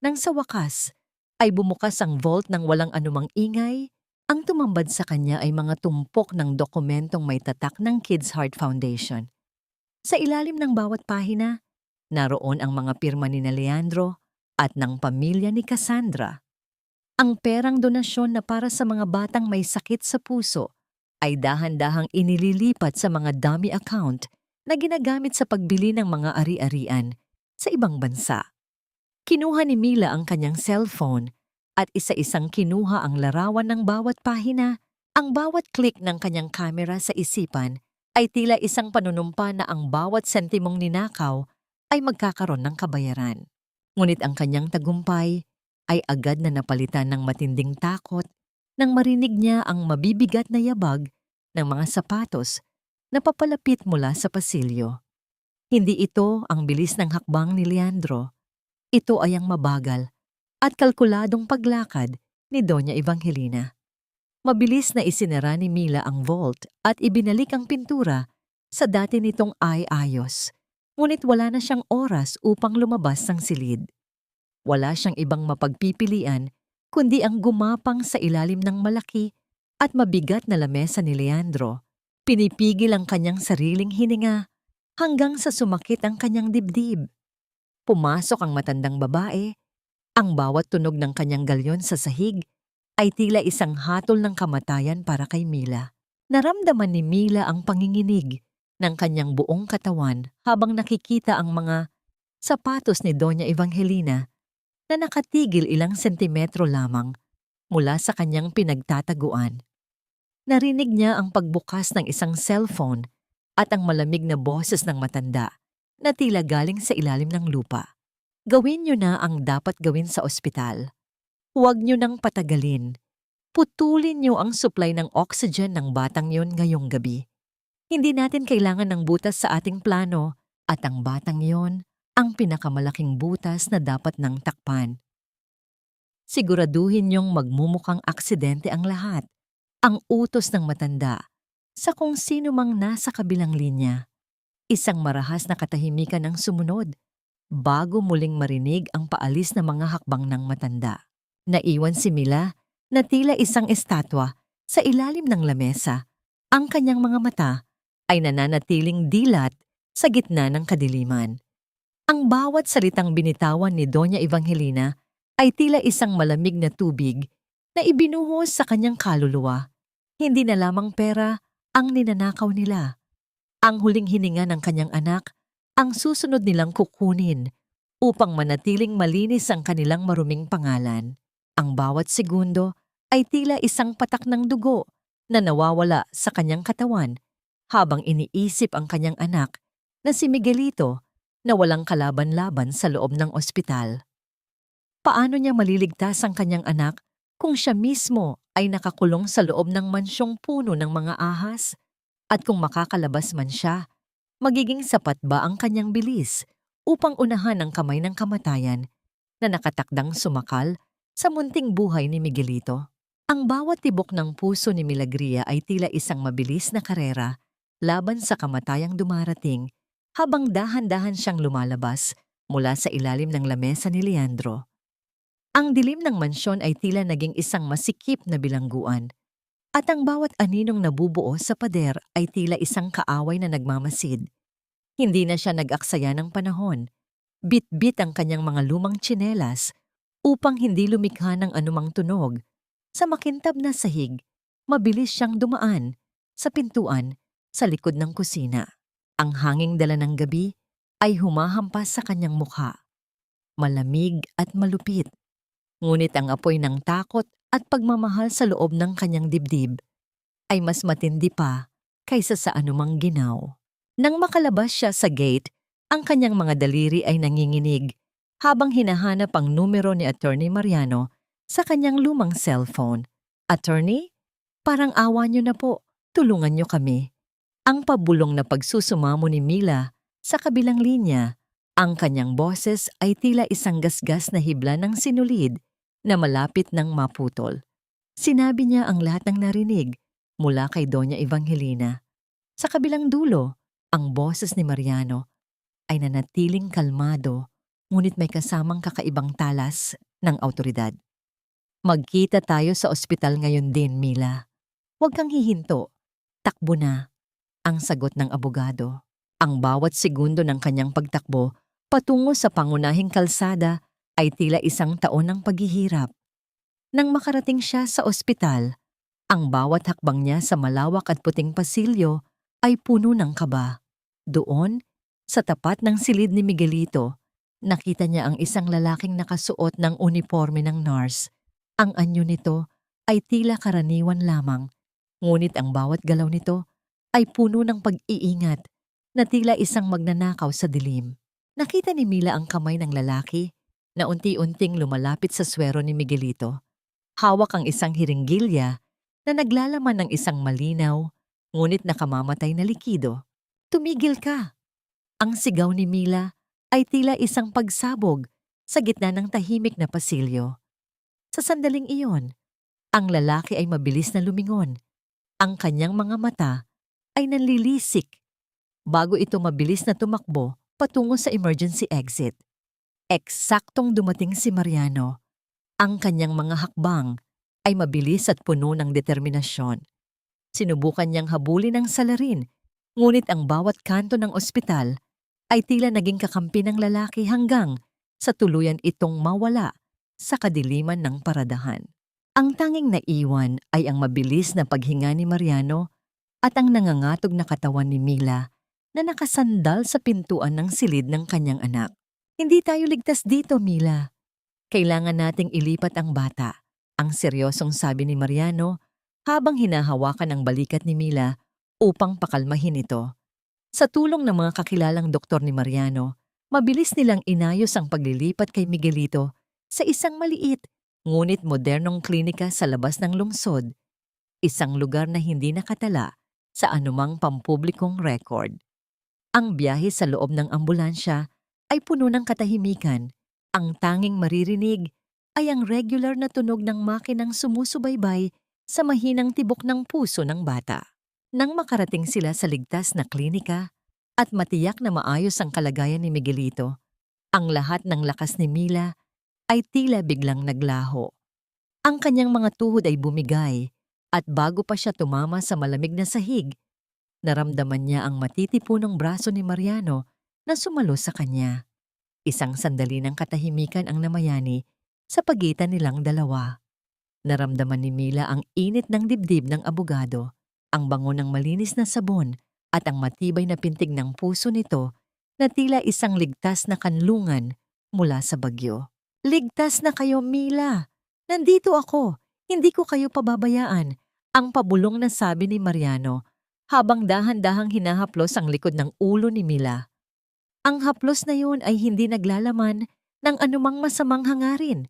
Nang sa wakas, ay bumukas ang vault ng walang anumang ingay. Ang tumambad sa kanya ay mga tumpok ng dokumentong may tatak ng Kids Heart Foundation. Sa ilalim ng bawat pahina, naroon ang mga pirma ni Leandro at ng pamilya ni Cassandra. Ang perang donasyon na para sa mga batang may sakit sa puso ay dahan-dahang inililipat sa mga dummy account na ginagamit sa pagbili ng mga ari-arian sa ibang bansa. Kinuha ni Mila ang kanyang cellphone at isa-isang kinuha ang larawan ng bawat pahina. Ang bawat click ng kanyang kamera sa isipan ay tila isang panunumpa na ang bawat sentimong ninakaw ay magkakaroon ng kabayaran. Ngunit ang kanyang tagumpay ay agad na napalitan ng matinding takot nang marinig niya ang mabibigat na yabag ng mga sapatos na papalapit mula sa pasilyo. Hindi ito ang bilis ng hakbang ni Leandro. Ito ay ang mabagal at kalkuladong paglakad ni Doña Evangelina. Mabilis na isinara ni Mila ang vault at ibinalik ang pintura sa dati nitong ayos. Ngunit wala na siyang oras upang lumabas ng silid. Wala siyang ibang mapagpipilian kundi ang gumapang sa ilalim ng malaki at mabigat na lamesa ni Leandro. Pinipigil ang kanyang sariling hininga hanggang sa sumakit ang kanyang dibdib. Pumasok ang matandang babae. Ang bawat tunog ng kanyang galyon sa sahig ay tila isang hatol ng kamatayan para kay Mila. Naramdaman ni Mila ang panginginig ng kanyang buong katawan habang nakikita ang mga sapatos ni Doña Evangelina na nakatigil ilang sentimetro lamang mula sa kanyang pinagtataguan. Narinig niya ang pagbukas ng isang cellphone at ang malamig na boses ng matanda na tila galing sa ilalim ng lupa. Gawin niyo na ang dapat gawin sa ospital. Huwag niyo nang patagalin. Putulin niyo ang supply ng oxygen ng batang yon ngayong gabi. Hindi natin kailangan ng butas sa ating plano at ang batang yon ang pinakamalaking butas na dapat nang takpan. Siguraduhin niyong magmumukhang aksidente ang lahat. Ang utos ng matanda sa kung sino mang nasa kabilang linya. Isang marahas na katahimikan ang sumunod bago muling marinig ang paalis na mga hakbang ng matanda. Naiwan si Mila na tila isang estatwa sa ilalim ng lamesa. Ang kanyang mga mata ay nananatiling dilat sa gitna ng kadiliman. Ang bawat salitang binitawan ni Doña Evangelina ay tila isang malamig na tubig na ibinuhos sa kanyang kaluluwa. Hindi na lamang pera ang ninanakaw nila. Ang huling hininga ng kanyang anak ang susunod nilang kukunin upang manatiling malinis ang kanilang maruming pangalan. Ang bawat segundo ay tila isang patak ng dugo na nawawala sa kanyang katawan habang iniisip ang kanyang anak na si Miguelito na walang kalaban-laban sa loob ng ospital. Paano niya maliligtas ang kanyang anak kung siya mismo ay nakakulong sa loob ng mansyong puno ng mga ahas? At kung makakalabas man siya, magiging sapat ba ang kanyang bilis upang unahan ang kamay ng kamatayan na nakatakdang sumakal sa munting buhay ni Miguelito? Ang bawat tibok ng puso ni Milagria ay tila isang mabilis na karera laban sa kamatayang dumarating habang dahan-dahan siyang lumalabas mula sa ilalim ng lamesa ni Leandro. Ang dilim ng mansyon ay tila naging isang masikip na bilangguan at ang bawat aninong nabubuo sa pader ay tila isang kaaway na nagmamasid. Hindi na siya nag-aksaya ng panahon. Bit-bit ang kanyang mga lumang tsinelas upang hindi lumikha ng anumang tunog. Sa makintab na sahig, mabilis siyang dumaan sa pintuan sa likod ng kusina. Ang hanging dala ng gabi ay humahampas sa kanyang mukha. Malamig at malupit. Ngunit ang apoy ng takot at pagmamahal sa loob ng kanyang dibdib ay mas matindi pa kaysa sa anumang ginaw. Nang makalabas siya sa gate, ang kanyang mga daliri ay nanginginig habang hinahanap ang numero ni Attorney Mariano sa kanyang lumang cellphone. "Attorney, parang awa niyo na po, tulungan niyo kami." Ang pabulong na pagsusumamo ni Mila sa kabilang linya, ang kanyang boses ay tila isang gasgas na hibla ng sinulid na malapit ng maputol. Sinabi niya ang lahat ng narinig mula kay Doña Evangelina. Sa kabilang dulo, ang boses ni Mariano ay nanatiling kalmado ngunit may kasamang kakaibang talas ng awtoridad. "Magkita tayo sa ospital ngayon din, Mila. Huwag kang hihinto. Takbo na," ang sagot ng abogado. Ang bawat segundo ng kanyang pagtakbo patungo sa pangunahing kalsada ay tila isang taon ng paghihirap. Nang makarating siya sa ospital, ang bawat hakbang niya sa malawak at puting pasilyo ay puno ng kaba. Doon, sa tapat ng silid ni Miguelito, nakita niya ang isang lalaking nakasuot ng uniforme ng nurse. Ang anyo nito ay tila karaniwan lamang, ngunit ang bawat galaw nito ay puno ng pag-iingat na tila isang magnanakaw sa dilim. Nakita ni Mila ang kamay ng lalaki na unti-unting lumalapit sa swero ni Miguelito. Hawak ang isang hiringgilya na naglalaman ng isang malinaw, ngunit nakamamatay na likido. "Tumigil ka!" Ang sigaw ni Mila ay tila isang pagsabog sa gitna ng tahimik na pasilyo. Sa sandaling iyon, ang lalaki ay mabilis na lumingon. Ang kanyang mga mata ay nanlilisik bago ito mabilis na tumakbo patungo sa emergency exit. Eksaktong dumating si Mariano. Ang kanyang mga hakbang ay mabilis at puno ng determinasyon. Sinubukan niyang habulin ang salarin, ngunit ang bawat kanto ng ospital ay tila naging kakampi ng lalaki hanggang sa tuluyan itong mawala sa kadiliman ng paradahan. Ang tanging naiwan ay ang mabilis na paghinga ni Mariano at ang nangangatog na katawan ni Mila na nakasandal sa pintuan ng silid ng kanyang anak. "Hindi tayo ligtas dito, Mila. Kailangan nating ilipat ang bata," ang seryosong sabi ni Mariano habang hinahawakan ang balikat ni Mila upang pakalmahin ito. Sa tulong ng mga kakilalang doktor ni Mariano, mabilis nilang inayos ang paglilipat kay Miguelito sa isang maliit ngunit modernong klinika sa labas ng lungsod, isang lugar na hindi nakatala sa anumang pampublikong record. Ang biyahe sa loob ng ambulansya ay puno ng katahimikan. Ang tanging maririnig ay ang regular na tunog ng makinang sumusubaybay sa mahinang tibok ng puso ng bata. Nang makarating sila sa ligtas na klinika at matiyak na maayos ang kalagayan ni Miguelito, ang lahat ng lakas ni Mila ay tila biglang naglaho. Ang kanyang mga tuhod ay bumigay at bago pa siya tumama sa malamig na sahig, naramdaman niya ang matitipunong braso ni Mariano na sumalo sa kanya. Isang sandali ng katahimikan ang namayani sa pagitan nilang dalawa. Naramdaman ni Mila ang init ng dibdib ng abogado, ang bango ng malinis na sabon at ang matibay na pintig ng puso nito na tila isang ligtas na kanlungan mula sa bagyo. "Ligtas na kayo, Mila! Nandito ako! Hindi ko kayo pababayaan," ang pabulong na sabi ni Mariano habang dahan-dahang hinahaplos ang likod ng ulo ni Mila. Ang haplos na yun ay hindi naglalaman ng anumang masamang hangarin,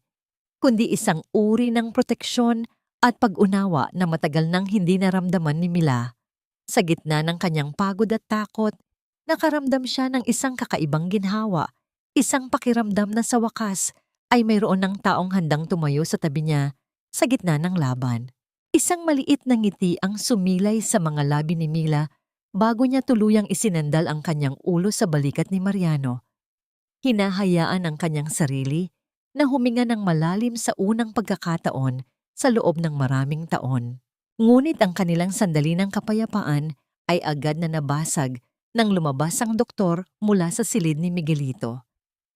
kundi isang uri ng proteksyon at pag-unawa na matagal nang hindi naramdaman ni Mila. Sa gitna ng kanyang pagod at takot, nakaramdam siya ng isang kakaibang ginhawa, isang pakiramdam na sa wakas ay mayroon ng taong handang tumayo sa tabi niya sa gitna ng laban. Isang maliit na ngiti ang sumilay sa mga labi ni Mila bago niya tuluyang isinandal ang kanyang ulo sa balikat ni Mariano. Hinahayaan ang kanyang sarili na huminga ng malalim sa unang pagkakataon sa loob ng maraming taon. Ngunit ang kanilang sandali ng kapayapaan ay agad na nabasag nang lumabas ang doktor mula sa silid ni Miguelito.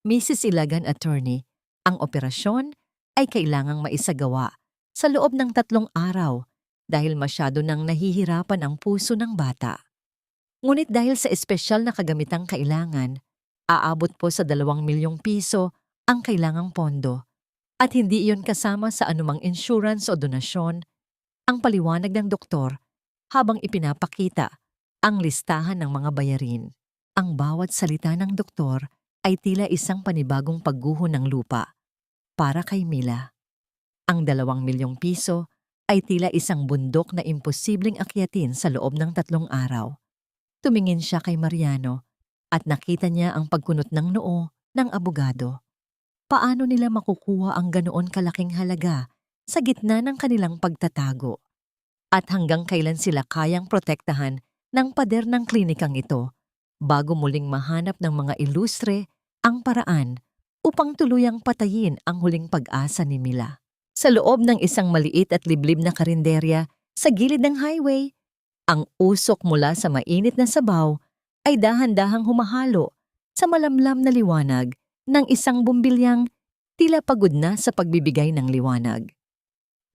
"Mrs. Ilagan, attorney, ang operasyon ay kailangang maisagawa sa loob ng 3 araw dahil masyado nang nahihirapan ang puso ng bata. Ngunit dahil sa espesyal na kagamitang kailangan, aabot po sa 2 milyong piso ang kailangang pondo at hindi iyon kasama sa anumang insurance o donasyon," ang paliwanag ng doktor habang ipinapakita ang listahan ng mga bayarin. Ang bawat salita ng doktor ay tila isang panibagong pagguho ng lupa para kay Mila. Ang 2 milyong piso ay tila isang bundok na imposibleng akyatin sa loob ng 3 araw. Tumingin siya kay Mariano at nakita niya ang pagkunot ng noo ng abogado. Paano nila makukuha ang ganoon kalaking halaga sa gitna ng kanilang pagtatago? At hanggang kailan sila kayang protektahan ng pader ng klinikang ito bago muling mahanap ng mga ilustre ang paraan upang tuluyang patayin ang huling pag-asa ni Mila? Sa loob ng isang maliit at liblib na karinderya sa gilid ng highway, ang usok mula sa mainit na sabaw ay dahan-dahang humahalo sa malamlam na liwanag ng isang bumbilyang tila pagod na sa pagbibigay ng liwanag.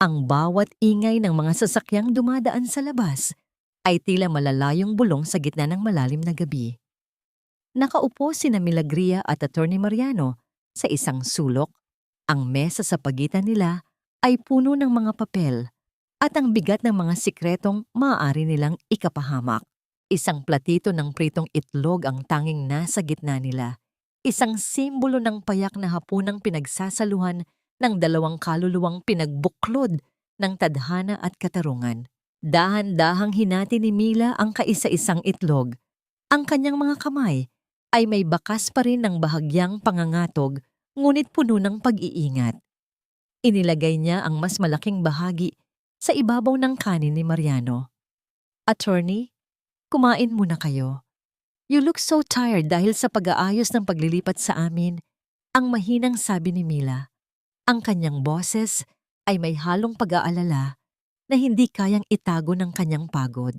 Ang bawat ingay ng mga sasakyang dumadaan sa labas ay tila malalayong bulong sa gitna ng malalim na gabi. Nakaupo sina Milagria at Attorney Mariano sa isang sulok. Ang mesa sa pagitan nila ay puno ng mga papel at ang bigat ng mga sikretong maaari nilang ikapahamak. Isang platito ng pritong itlog ang tanging nasa gitna nila. Isang simbolo ng payak na hapunang pinagsasaluhan ng 2 kaluluwang pinagbuklod ng tadhana at katarungan. Dahan-dahang hinati ni Mila ang kaisa-isang itlog. Ang kanyang mga kamay ay may bakas pa rin ng bahagyang pangangatog ngunit puno ng pag-iingat. Inilagay niya ang mas malaking bahagi sa ibabaw ng kanin ni Mariano. "Attorney, kumain muna kayo. You look so tired dahil sa pag-aayos ng paglilipat sa amin," ang mahinang sabi ni Mila. Ang kanyang boses ay may halong pag-aalala na hindi kayang itago ng kanyang pagod.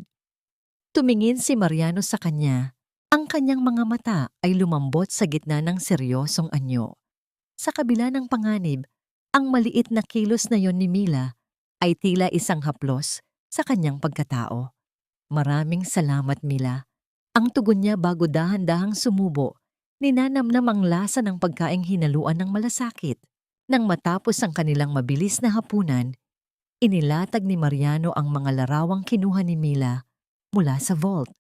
Tumingin si Mariano sa kanya. Ang kanyang mga mata ay lumambot sa gitna ng seryosong anyo. Sa kabila ng panganib, ang maliit na kilos na yon ni Mila ay tila isang haplos sa kanyang pagkatao. "Maraming salamat, Mila." Ang tugon niya bago dahan-dahang sumubo, ninanamnam ang lasa ng pagkaing hinaluan ng malasakit. Nang matapos ang kanilang mabilis na hapunan, inilatag ni Mariano ang mga larawang kinuha ni Mila mula sa vault.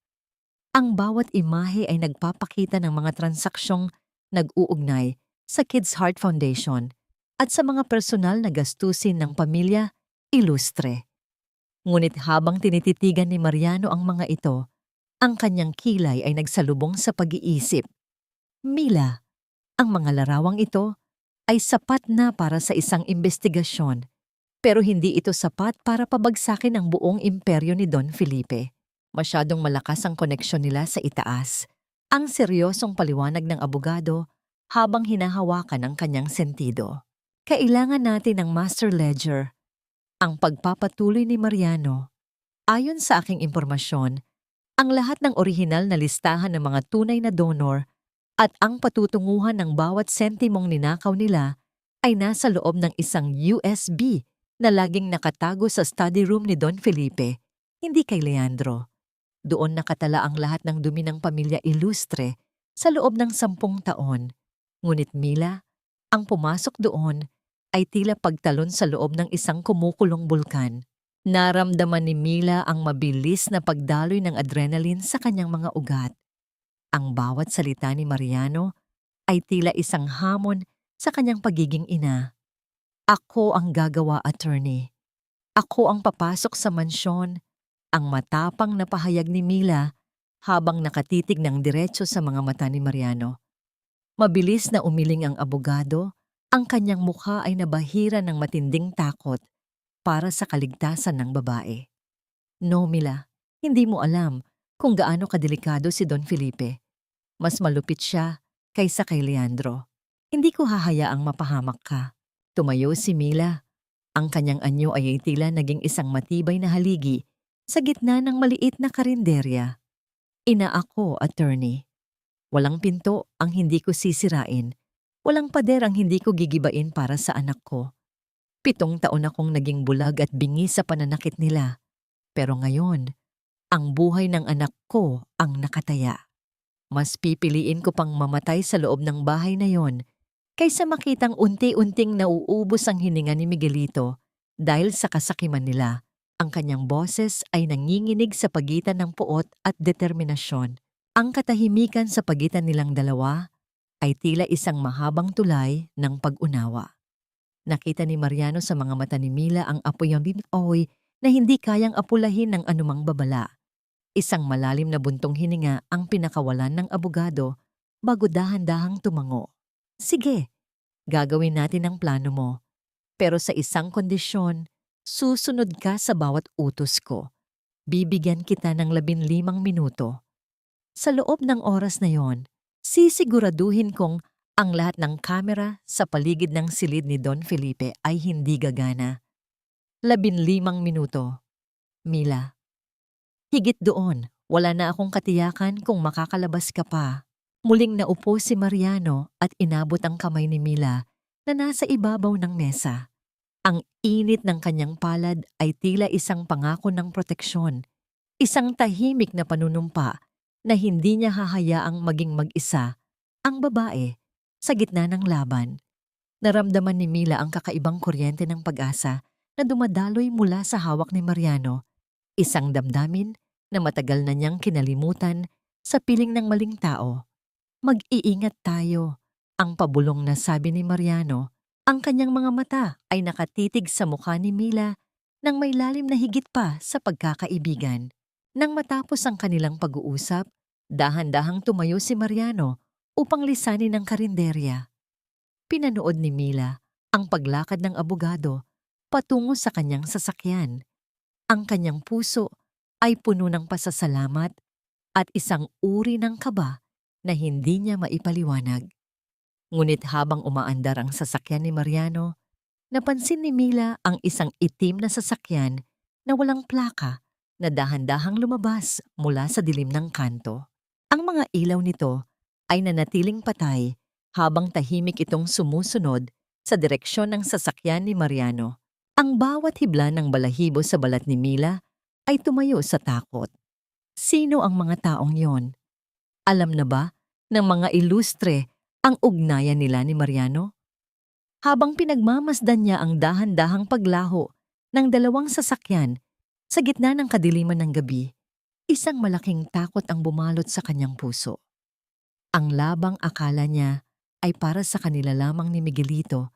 Ang bawat imahe ay nagpapakita ng mga transaksyong nag-uugnay sa Kids Heart Foundation at sa mga personal na gastusin ng pamilya ilustre. Ngunit habang tinititigan ni Mariano ang mga ito, ang kanyang kilay ay nagsalubong sa pag-iisip. "Mila, ang mga larawang ito ay sapat na para sa isang investigasyon, pero hindi ito sapat para pabagsakin ang buong imperyo ni Don Felipe. Masyadong malakas ang koneksyon nila sa itaas." Ang seryosong paliwanag ng abogado habang hinahawakan ang kanyang sentido. "Kailangan natin ng master ledger Ang pagpapatuloy ni Mariano. Ayon sa aking impormasyon, ang lahat ng orihinal na listahan ng mga tunay na donor at ang patutunguhan ng bawat sentimong ninakaw nila ay nasa loob ng isang USB na laging nakatago sa study room ni Don Felipe, hindi kay Leandro. Doon nakatala ang lahat ng dumi ng pamilya Ilustre sa loob ng 10 taon. Ngunit Mila, ang pumasok doon ay tila pagtalon sa loob ng isang kumukulong bulkan. Naramdaman ni Mila ang mabilis na pagdaloy ng adrenaline sa kanyang mga ugat. Ang bawat salita ni Mariano ay tila isang hamon sa kanyang pagiging ina. Ako ang gagawa, attorney. Ako ang papasok sa mansyon. Ang matapang na pahayag ni Mila habang nakatitig ng diretso sa mga mata ni Mariano. Mabilis na umiling ang abogado, ang kanyang mukha ay nabahira ng matinding takot para sa kaligtasan ng babae. No, Mila, hindi mo alam kung gaano kadelikado si Don Felipe. Mas malupit siya kaysa kay Leandro. Hindi ko hahayaang mapahamak ka. Tumayo si Mila. Ang kanyang anyo ay tila naging isang matibay na haligi sa gitna ng maliit na karinderya. Ina ako, attorney. Walang pinto ang hindi ko sisirain. Walang pader ang hindi ko gigibain para sa anak ko. 7 taon akong naging bulag at bingi sa pananakit nila. Pero ngayon, ang buhay ng anak ko ang nakataya. Mas pipiliin ko pang mamatay sa loob ng bahay na yon kaysa makitang unti-unting nauubos ang hininga ni Miguelito dahil sa kasakiman nila. Ang kanyang boses ay nanginginig sa pagitan ng puot at determinasyon. Ang katahimikan sa pagitan nilang dalawa ay tila isang mahabang tulay ng pag-unawa. Nakita ni Mariano sa mga mata ni Mila ang apoy na hindi kayang apulahin ng anumang babala. Isang malalim na buntong hininga ang pinakawalan ng abogado bago dahan-dahang tumango. Sige, gagawin natin ang plano mo. Pero sa isang kondisyon, susunod ka sa bawat utos ko. Bibigyan kita ng 15 minuto. Sa loob ng oras na yon, sisiguraduhin kong ang lahat ng kamera sa paligid ng silid ni Don Felipe ay hindi gagana. 15 minuto. Mila. Higit doon, wala na akong katiyakan kung makakalabas ka pa. Muling naupo si Mariano at inabot ang kamay ni Mila na nasa ibabaw ng mesa. Ang init ng kanyang palad ay tila isang pangako ng proteksyon, isang tahimik na panunumpa na hindi niya hahayaang maging mag-isa ang babae sa gitna ng laban. Naramdaman ni Mila ang kakaibang kuryente ng pag-asa na dumadaloy mula sa hawak ni Mariano, isang damdamin na matagal na niyang kinalimutan sa piling ng maling tao. Mag-iingat tayo, ang pabulong na sabi ni Mariano. Ang kanyang mga mata ay nakatitig sa mukha ni Mila nang may lalim na higit pa sa pagkakaibigan. Nang matapos ang kanilang pag-uusap, dahan-dahang tumayo si Mariano upang lisanin ang karinderya. Pinanood ni Mila ang paglakad ng abogado patungo sa kanyang sasakyan. Ang kanyang puso ay puno ng pasasalamat at isang uri ng kaba na hindi niya maipaliwanag. Ngunit habang umaandar ang sasakyan ni Mariano, napansin ni Mila ang isang itim na sasakyan na walang plaka na dahan-dahang lumabas mula sa dilim ng kanto. Ang mga ilaw nito ay nanatiling patay habang tahimik itong sumusunod sa direksyon ng sasakyan ni Mariano. Ang bawat hibla ng balahibo sa balat ni Mila ay tumayo sa takot. Sino ang mga taong yon? Alam na ba ng mga Ilustre ang ugnayan nila ni Mariano? Habang pinagmamasdan niya ang dahan-dahang paglaho ng 2 sasakyan sa gitna ng kadiliman ng gabi, isang malaking takot ang bumalot sa kanyang puso. Ang labang akala niya ay para sa kanila lamang ni Miguelito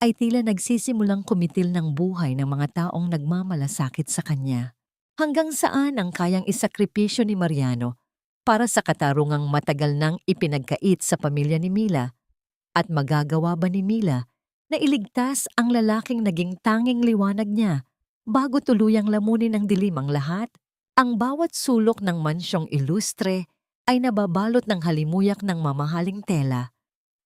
ay tila nagsisimulang kumitil ng buhay ng mga taong nagmamalasakit sa kanya. Hanggang saan ang kayang isakripisyo ni Mariano para sa katarungang matagal nang ipinagkait sa pamilya ni Mila, at magagawa ba ni Mila na iligtas ang lalaking naging tanging liwanag niya bago tuluyang lamunin ng dilim ang lahat? Ang bawat sulok ng mansyong Ilustre ay nababalot ng halimuyak ng mamahaling tela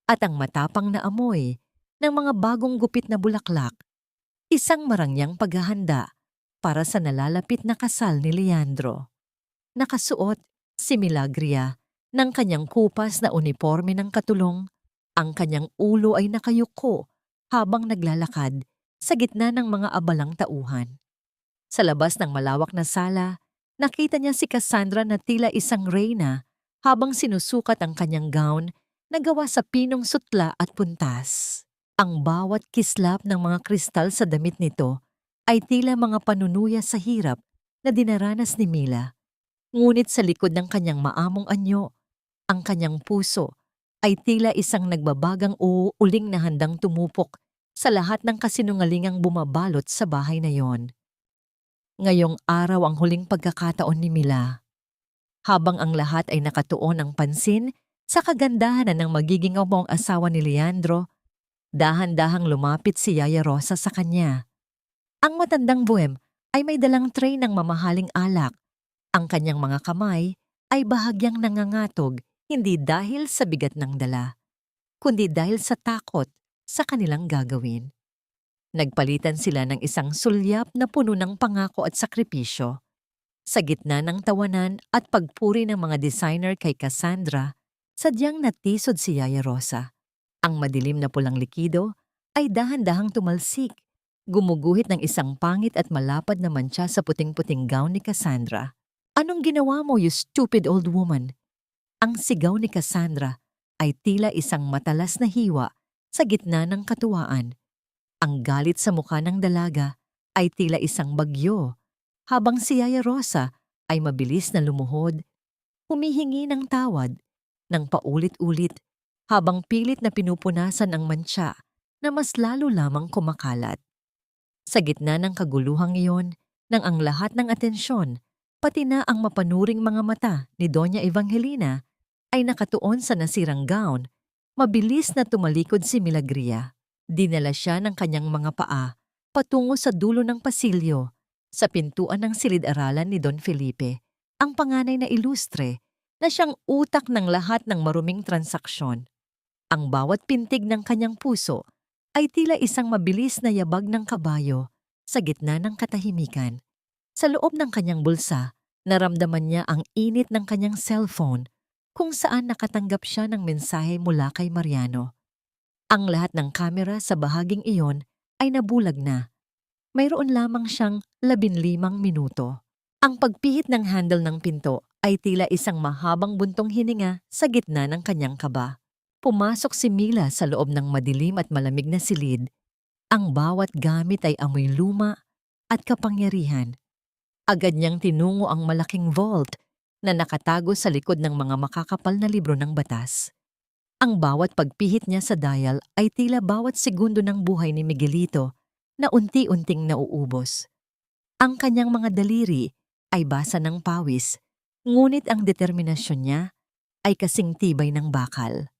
at ang matapang na amoy ng mga bagong gupit na bulaklak Isang marangyang paghahanda para sa nalalapit na kasal ni Leandro. Nakasuot si Milagria ng kanyang kupas na uniforme ng katulong. Ang kanyang ulo ay nakayuko habang naglalakad sa gitna ng mga abalang tauhan. Sa labas ng malawak na sala, nakita niya si Cassandra na tila isang reyna habang sinusukat ang kanyang gown na gawa sa pinong sutla at puntas. Ang bawat kislap ng mga kristal sa damit nito ay tila mga panunuya sa hirap na dinaranas ni Mila. Ngunit sa likod ng kanyang maamong anyo, ang kanyang puso ay tila isang nagbabagang uuling na handang tumupok sa lahat ng kasinungalingang bumabalot sa bahay na yon. Ngayong araw ang huling pagkakataon ni Mila. Habang ang lahat ay nakatuon ng pansin sa kagandahan ng magiging among asawa ni Leandro, dahan-dahang lumapit si Yaya Rosa sa kanya. Ang matandang buwem ay may dalang tray ng mamahaling alak. Ang kanyang mga kamay ay bahagyang nangangatog hindi dahil sa bigat ng dala, kundi dahil sa takot sa kanilang gagawin. Nagpalitan sila ng isang sulyap na puno ng pangako at sakripisyo. Sa gitna ng tawanan at pagpuri ng mga designer kay Cassandra, sadyang natisod si Yaya Rosa. Ang madilim na pulang likido ay dahan-dahang tumalsik, gumuguhit ng isang pangit at malapad na mantsa sa puting-puting gown ni Cassandra. "Anong ginawa mo, you stupid old woman?" Ang sigaw ni Cassandra ay tila isang matalas na hiwa sa gitna ng katuwaan. Ang galit sa mukha ng dalaga ay tila isang bagyo, habang si Yaya Rosa ay mabilis na lumuhod, humihingi ng tawad ng paulit-ulit habang pilit na pinupunasan ang mantsa na mas lalo lamang kumakalat. Sa gitna ng kaguluhang iyon, nang ang lahat ng atensyon, pati na ang mapanuring mga mata ni Doña Evangelina ay nakatuon sa nasirang gown, mabilis na tumalikod si Milagria. Dinala siya ng kanyang mga paa patungo sa dulo ng pasilyo, sa pintuan ng silid-aralan ni Don Felipe, ang panganay na ilustre na siyang utak ng lahat ng maruming transaksyon. Ang bawat pintig ng kanyang puso ay tila isang mabilis na yabag ng kabayo sa gitna ng katahimikan. Sa loob ng kanyang bulsa, naramdaman niya ang init ng kanyang cellphone kung saan nakatanggap siya ng mensahe mula kay Mariano. Ang lahat ng kamera sa bahaging iyon ay nabulag na. Mayroon lamang siyang 15 minuto. Ang pagpihit ng handle ng pinto ay tila isang mahabang buntong hininga sa gitna ng kanyang kaba. Pumasok si Mila sa loob ng madilim at malamig na silid. Ang bawat gamit ay amoy luma at kapangyarihan. Agad niyang tinungo ang malaking vault na nakatago sa likod ng mga makakapal na libro ng batas. Ang bawat pagpihit niya sa dial ay tila bawat segundo ng buhay ni Miguelito na unti-unting nauubos. Ang kanyang mga daliri ay basa ng pawis, ngunit ang determinasyon niya ay kasing tibay ng bakal.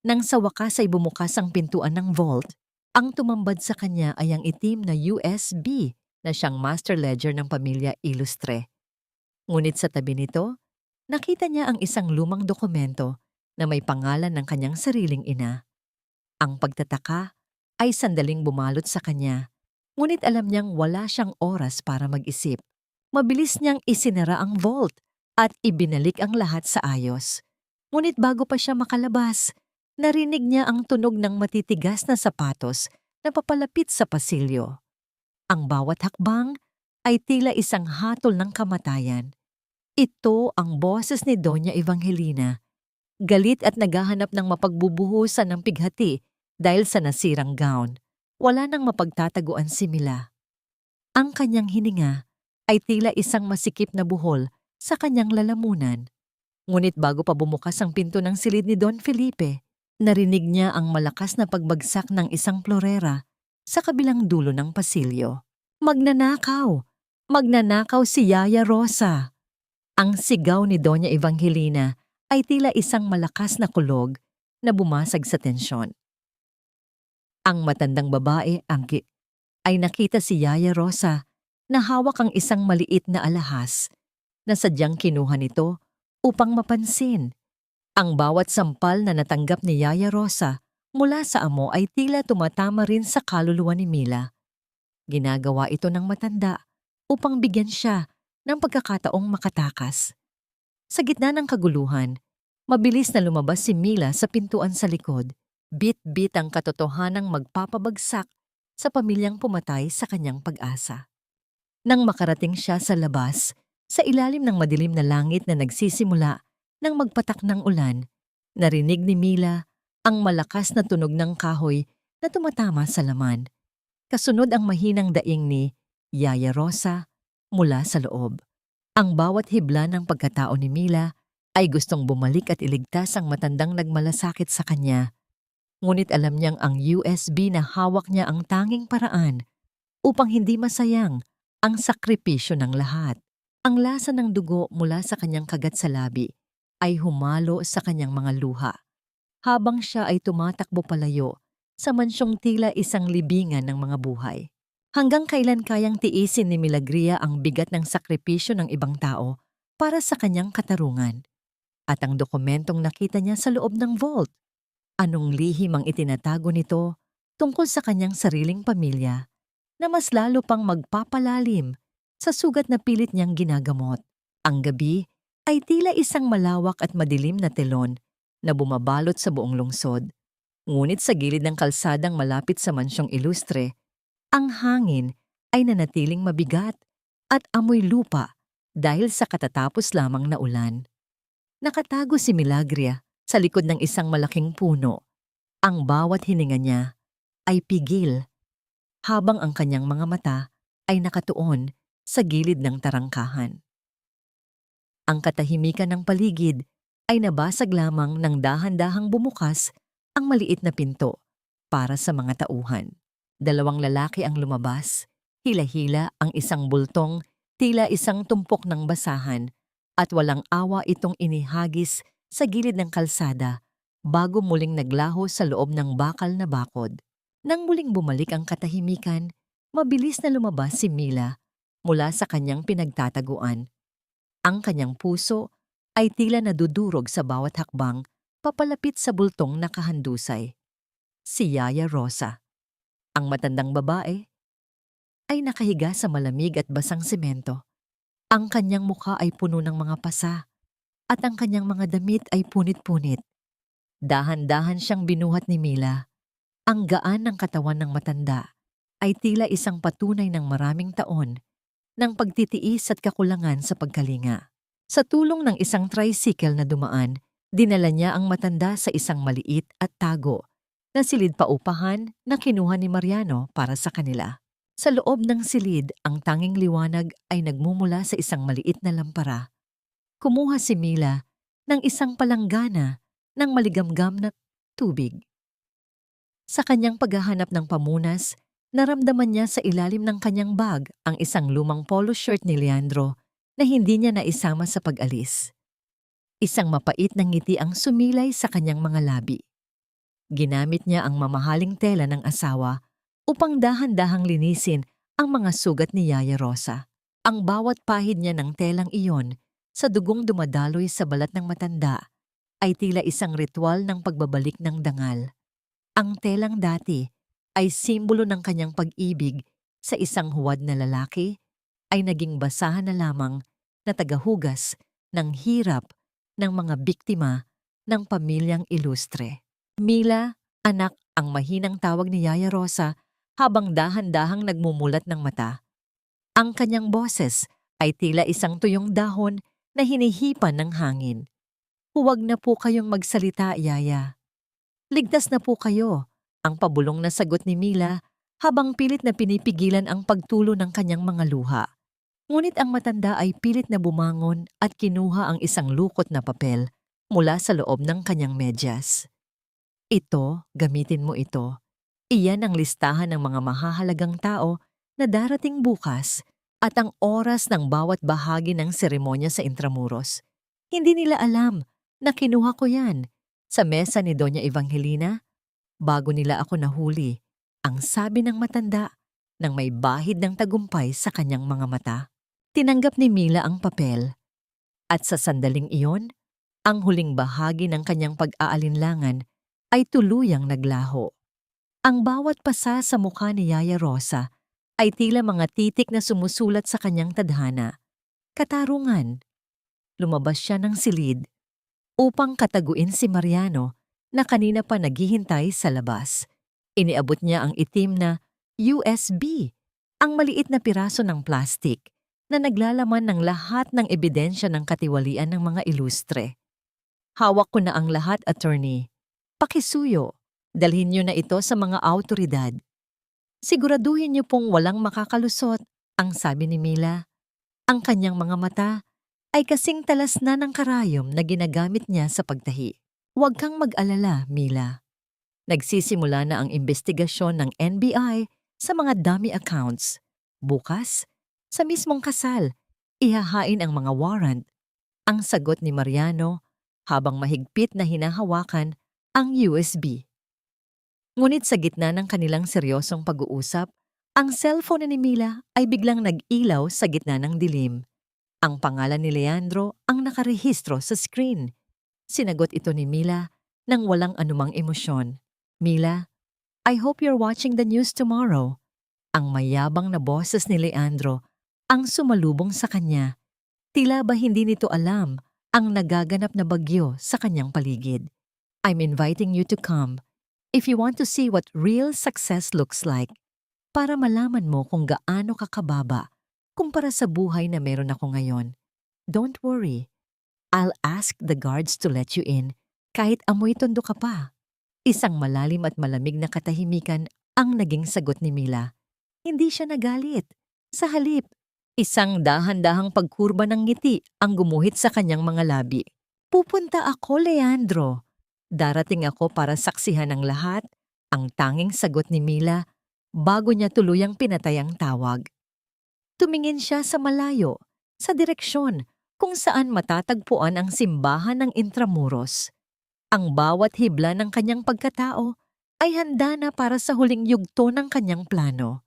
Nang sa wakas ay bumukas ang pintuan ng vault, ang tumambad sa kanya ay ang itim na USB na siyang master ledger ng pamilya Ilustre. Ngunit sa tabi nito, nakita niya ang isang lumang dokumento na may pangalan ng kanyang sariling ina. Ang pagtataka ay sandaling bumalot sa kanya, ngunit alam niyang wala siyang oras para mag-isip. Mabilis niyang isinara ang vault at ibinalik ang lahat sa ayos. Ngunit bago pa siya makalabas, narinig niya ang tunog ng matitigas na sapatos na papalapit sa pasilyo. Ang bawat hakbang ay tila isang hatol ng kamatayan. Ito ang boses ni Doña Evangelina, galit at naghahanap ng mapagbubuhusan ng pighati dahil sa nasirang gown. Wala nang mapagtataguan si Mila. Ang kanyang hininga ay tila isang masikip na buhol sa kanyang lalamunan. Ngunit bago pa bumukas ang pinto ng silid ni Don Felipe, narinig niya ang malakas na pagbagsak ng isang plorera sa kabilang dulo ng pasilyo. "Magnanakaw! Magnanakaw si Yaya Rosa!" Ang sigaw ni Doña Evangelina ay tila isang malakas na kulog na bumasag sa tensyon. Ang matandang babae ay nakita si Yaya Rosa na hawak ang isang maliit na alahas na sadyang kinuha nito upang mapansin. Ang bawat sampal na natanggap ni Yaya Rosa mula sa amo ay tila tumatama rin sa kaluluwa ni Mila. Ginagawa ito ng matanda upang bigyan siya ng pagkakataong makatakas. Sa gitna ng kaguluhan, mabilis na lumabas si Mila sa pintuan sa likod. Bit-bit ang katotohanang magpapabagsak sa pamilyang pumatay sa kanyang pag-asa. Nang makarating siya sa labas, sa ilalim ng madilim na langit na nagsisimula nang magpatak ng ulan, narinig ni Mila ang malakas na tunog ng kahoy na tumatama sa laman. Kasunod ang mahinang daing ni Yaya Rosa mula sa loob. Ang bawat hibla ng pagkatao ni Mila ay gustong bumalik at iligtas ang matandang nagmalasakit sa kanya. Ngunit alam niyang ang USB na hawak niya ang tanging paraan upang hindi masayang ang sakripisyo ng lahat. Ang lasa ng dugo mula sa kanyang kagat sa labi ay humalo sa kanyang mga luha habang siya ay tumatakbo palayo sa mansyong tila isang libingan ng mga buhay. Hanggang kailan kayang tiisin ni Milagria ang bigat ng sakripisyo ng ibang tao para sa kanyang katarungan? At ang dokumentong nakita niya sa loob ng vault, anong lihim ang itinatago nito tungkol sa kanyang sariling pamilya na mas lalo pang magpapalalim sa sugat na pilit niyang ginagamot? Ang gabi ay tila isang malawak at madilim na telon na bumabalot sa buong lungsod. Ngunit sa gilid ng kalsadang malapit sa mansyong ilustre, ang hangin ay nanatiling mabigat at amoy lupa dahil sa katatapos lamang na ulan. Nakatago si Milagria sa likod ng isang malaking puno. Ang bawat hininga niya ay pigil habang ang kanyang mga mata ay nakatuon sa gilid ng tarangkahan. Ang katahimikan ng paligid ay nabasag lamang ng dahan-dahang bumukas ang maliit na pinto para sa mga tauhan. 2 lalaki ang lumabas, hila-hila ang isang bultong, tila isang tumpok ng basahan, at walang awa itong inihagis sa gilid ng kalsada bago muling naglaho sa loob ng bakal na bakod. Nang muling bumalik ang katahimikan, mabilis na lumabas si Mila mula sa kanyang pinagtataguan. Ang kanyang puso ay tila nadudurog sa bawat hakbang papalapit sa bultong nakahandusay. Si Yaya Rosa. Ang matandang babae ay nakahiga sa malamig at basang semento. Ang kanyang mukha ay puno ng mga pasa at ang kanyang mga damit ay punit-punit. Dahan-dahan siyang binuhat ni Mila. Ang gaan ng katawan ng matanda ay tila isang patunay ng maraming taon ng pagtitiis at kakulangan sa pagkalinga. Sa tulong ng isang tricycle na dumaan, dinala niya ang matanda sa isang maliit at tago na silid paupahan na kinuha ni Mariano para sa kanila. Sa loob ng silid, ang tanging liwanag ay nagmumula sa isang maliit na lampara. Kumuha si Mila ng isang palanggana ng maligamgam na tubig. Sa kanyang paghahanap ng pamunas, naramdaman niya sa ilalim ng kanyang bag ang isang lumang polo shirt ni Leandro na hindi niya naisama sa pag-alis. Isang mapait na ngiti ang sumilay sa kanyang mga labi. Ginamit niya ang mamahaling tela ng asawa upang dahan-dahang linisin ang mga sugat ni Yaya Rosa. Ang bawat pahid niya ng telang iyon sa dugong dumadaloy sa balat ng matanda ay tila isang ritual ng pagbabalik ng dangal. Ang telang dati ay simbolo ng kanyang pag-ibig sa isang huwad na lalaki ay naging basahan na lamang na tagahugas ng hirap ng mga biktima ng pamilyang ilustre. Mila, anak, ang mahinang tawag ni Yaya Rosa habang dahan-dahang nagmumulat ng mata. Ang kanyang boses ay tila isang tuyong dahon na hinihipan ng hangin. Huwag na po kayong magsalita, Yaya. Ligtas na po kayo, ang pabulong na sagot ni Mila habang pilit na pinipigilan ang pagtulo ng kanyang mga luha. Ngunit ang matanda ay pilit na bumangon at kinuha ang isang lukot na papel mula sa loob ng kanyang medyas. Ito, gamitin mo ito. Iyan ang listahan ng mga mahahalagang tao na darating bukas at ang oras ng bawat bahagi ng seremonya sa Intramuros. Hindi nila alam na kinuha ko yan sa mesa ni Doña Evangelina bago nila ako nahuli, ang sabi ng matanda nang may bahid ng tagumpay sa kanyang mga mata. Tinanggap ni Mila ang papel at sa sandaling iyon, ang huling bahagi ng kanyang pag-aalinlangan ay tuluyang naglaho. Ang bawat pasa sa mukha ni Yaya Rosa ay tila mga titik na sumusulat sa kanyang tadhana. Katarungan. Lumabas siya ng silid upang kataguin si Mariano na kanina pa naghihintay sa labas. Iniabot niya ang itim na USB, ang maliit na piraso ng plastik na naglalaman ng lahat ng ebidensya ng katiwalian ng mga ilustre. Hawak ko na ang lahat, attorney. Pakisuyo. Dalhin niyo na ito sa mga awtoridad. Siguraduhin niyo pong walang makakalusot, ang sabi ni Mila. Ang kanyang mga mata ay kasing talas na ng karayom na ginagamit niya sa pagtahi. Huwag kang mag-alala, Mila. Nagsisimula na ang investigasyon ng NBI sa mga dummy accounts. Bukas, sa mismong kasal, ihahain ang mga warrant. Ang sagot ni Mariano habang mahigpit na hinahawakan ang USB. Ngunit sa gitna ng kanilang seryosong pag-uusap, ang cellphone ni Mila ay biglang nag-ilaw sa gitna ng dilim. Ang pangalan ni Leandro ang nakarehistro sa screen. Sinagot ito ni Mila nang walang anumang emosyon. Mila, I hope you're watching the news tomorrow. Ang mayabang na boses ni Leandro ang sumalubong sa kanya. Tila ba hindi nito alam ang nagaganap na bagyo sa kanyang paligid. I'm inviting you to come if you want to see what real success looks like, para malaman mo kung gaano kakababa kumpara sa buhay na meron ako ngayon. Don't worry. I'll ask the guards to let you in kahit amoy tondo ka pa. Isang malalim at malamig na katahimikan ang naging sagot ni Mila. Hindi siya nagalit. Sa halip, isang dahan-dahang pagkurba ng ngiti ang gumuhit sa kanyang mga labi. Pupunta ako, Leandro. Darating ako para saksihan ng lahat, ang tanging sagot ni Mila bago niya tuluyang pinatay ang tawag. Tumingin siya sa malayo, sa direksyon kung saan matatagpuan ang simbahan ng Intramuros. Ang bawat hibla ng kanyang pagkatao ay handa na para sa huling yugto ng kanyang plano.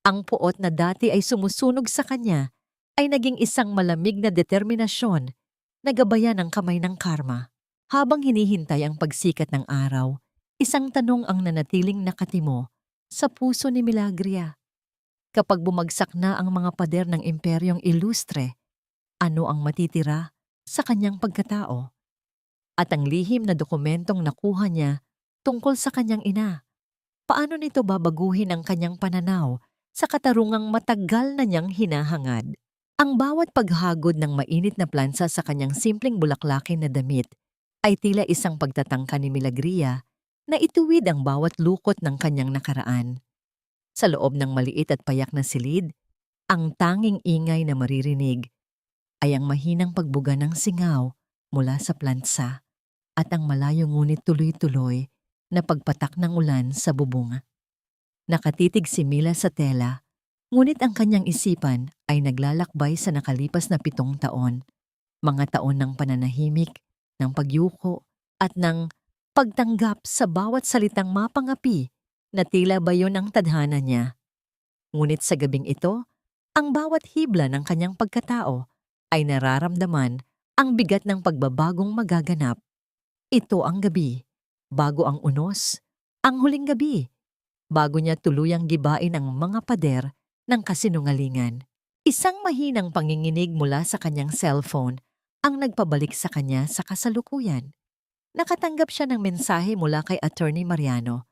Ang puot na dati ay sumusunog sa kanya ay naging isang malamig na determinasyon na gabayan ng kamay ng karma. Habang hinihintay ang pagsikat ng araw, isang tanong ang nanatiling nakatimo sa puso ni Milagria. Kapag bumagsak na ang mga pader ng imperyong ilustre, ano ang matitira sa kanyang pagkatao? At ang lihim na dokumentong nakuha niya tungkol sa kanyang ina. Paano nito babaguhin ang kanyang pananaw sa katarungang matagal na niyang hinahangad? Ang bawat paghagod ng mainit na plansa sa kanyang simpleng bulaklakin na damit ay tila isang pagtatangka ni Milagria na ituwid ang bawat lukot ng kanyang nakaraan. Sa loob ng maliit at payak na silid, ang tanging ingay na maririnig ay ang mahinang pagbuga ng singaw mula sa plansa at ang malayo ngunit tuloy-tuloy na pagpatak ng ulan sa bubong. Nakatitig si Mila sa tela, ngunit ang kanyang isipan ay naglalakbay sa nakalipas na 7 taon. Mga taon ng pananahimik, ng pagyuko, at ng pagtanggap sa bawat salitang mapangapi na tila bayon ang tadhana niya. Ngunit sa gabing ito, ang bawat hibla ng kanyang pagkatao ay nararamdaman ang bigat ng pagbabagong magaganap. Ito ang gabi, bago ang unos, ang huling gabi, bago niya tuluyang gibain ang mga pader ng kasinungalingan. Isang mahinang panginginig mula sa kanyang cellphone ang nagpabalik sa kanya sa kasalukuyan. Nakatanggap siya ng mensahe mula kay Attorney Mariano.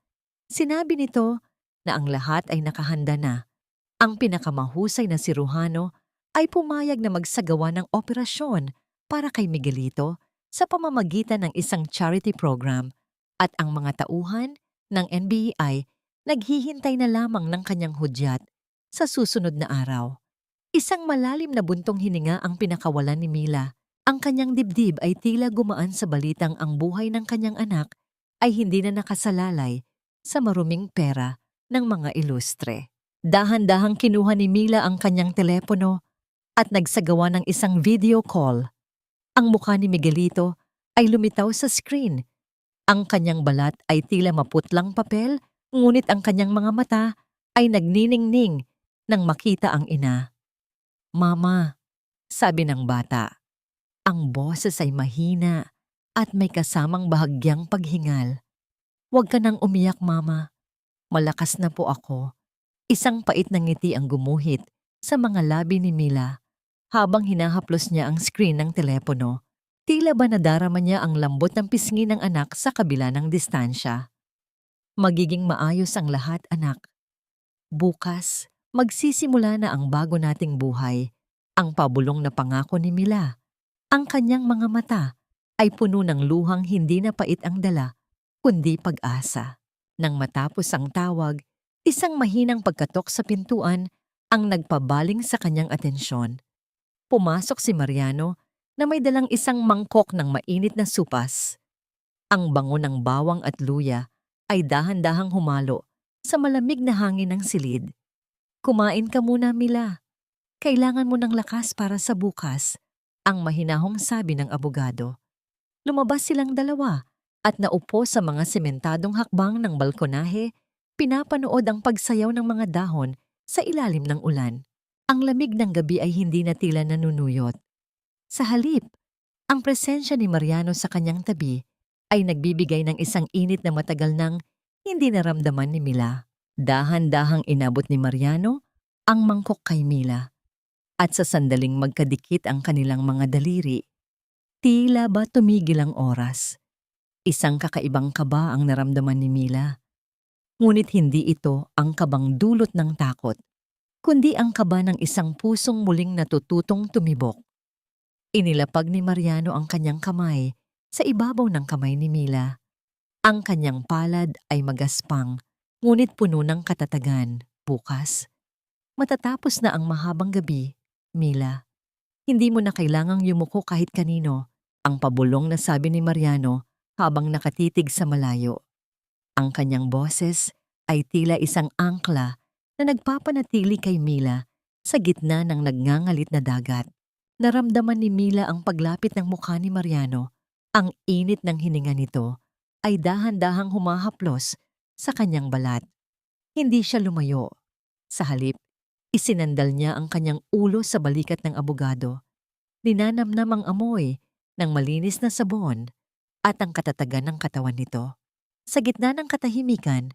Sinabi nito na ang lahat ay nakahanda na. Ang pinakamahusay na siruhano ay pumayag na magsagawa ng operasyon para kay Miguelito sa pamamagitan ng isang charity program, at ang mga tauhan ng NBI naghihintay na lamang ng kanyang hudyat sa susunod na araw. Isang malalim na buntong hininga ang pinakawalan ni Mila. Ang kanyang dibdib ay tila gumaan sa balitang ang buhay ng kanyang anak ay hindi na nakasalalay sa maruming pera ng mga ilustre. Dahan-dahang kinuha ni Mila ang kanyang telepono at nagsagawa ng isang video call. Ang mukha ni Miguelito ay lumitaw sa screen. Ang kanyang balat ay tila maputlang papel, ngunit ang kanyang mga mata ay nagniningning nang makita ang ina. Mama, sabi ng bata. Ang boses ay mahina at may kasamang bahagyang paghingal. Huwag ka nang umiyak, Mama. Malakas na po ako. Isang pait na ngiti ang gumuhit sa mga labi ni Mila habang hinahaplos niya ang screen ng telepono. Tila ba nadarama niya ang lambot ng pisngi ng anak sa kabila ng distansya. Magiging maayos ang lahat, anak. Bukas, magsisimula na ang bago nating buhay. Ang pabulong na pangako ni Mila. Ang kanyang mga mata ay puno ng luhang hindi na pait ang dala, kundi pag-asa. Nang matapos ang tawag, isang mahinang pagkatok sa pintuan ang nagpabaling sa kanyang atensyon. Pumasok si Mariano na may dalang isang mangkok ng mainit na supas. Ang bango ng bawang at luya ay dahan-dahang humalo sa malamig na hangin ng silid. Kumain ka muna, Mila. Kailangan mo ng lakas para sa bukas, ang mahinahong sabi ng abogado. Lumabas silang dalawa at naupo sa mga sementadong hakbang ng balkonahe, pinapanood ang pagsayaw ng mga dahon sa ilalim ng ulan. Ang lamig ng gabi ay hindi na tila nanunuyot. Sa halip, ang presensya ni Mariano sa kanyang tabi ay nagbibigay ng isang init na matagal nang hindi naramdaman ni Mila. Dahan-dahang inabot ni Mariano ang mangkok kay Mila. At sa sandaling magkadikit ang kanilang mga daliri, tila ba tumigil ang oras. Isang kakaibang kaba ang naramdaman ni Mila. Ngunit hindi ito ang kabang dulot ng takot, kundi ang kaba ng isang pusong muling natututong tumibok. Inilapag ni Mariano ang kanyang kamay sa ibabaw ng kamay ni Mila. Ang kanyang palad ay magaspang, ngunit puno ng katatagan. Bukas, matatapos na ang mahabang gabi, Mila. Hindi mo na kailangang yumuko kahit kanino, ang pabulong na sabi ni Mariano habang nakatitig sa malayo. Ang kanyang boses ay tila isang angkla na nagpapanatili kay Mila sa gitna ng nagngangalit na dagat. Naramdaman ni Mila ang paglapit ng mukha ni Mariano. Ang init ng hininga nito ay dahan-dahang humahaplos sa kanyang balat. Hindi siya lumayo. Sa halip, isinandal niya ang kanyang ulo sa balikat ng abogado. Ninanamnam ang amoy ng malinis na sabon at ang katatagan ng katawan nito. Sa gitna ng katahimikan,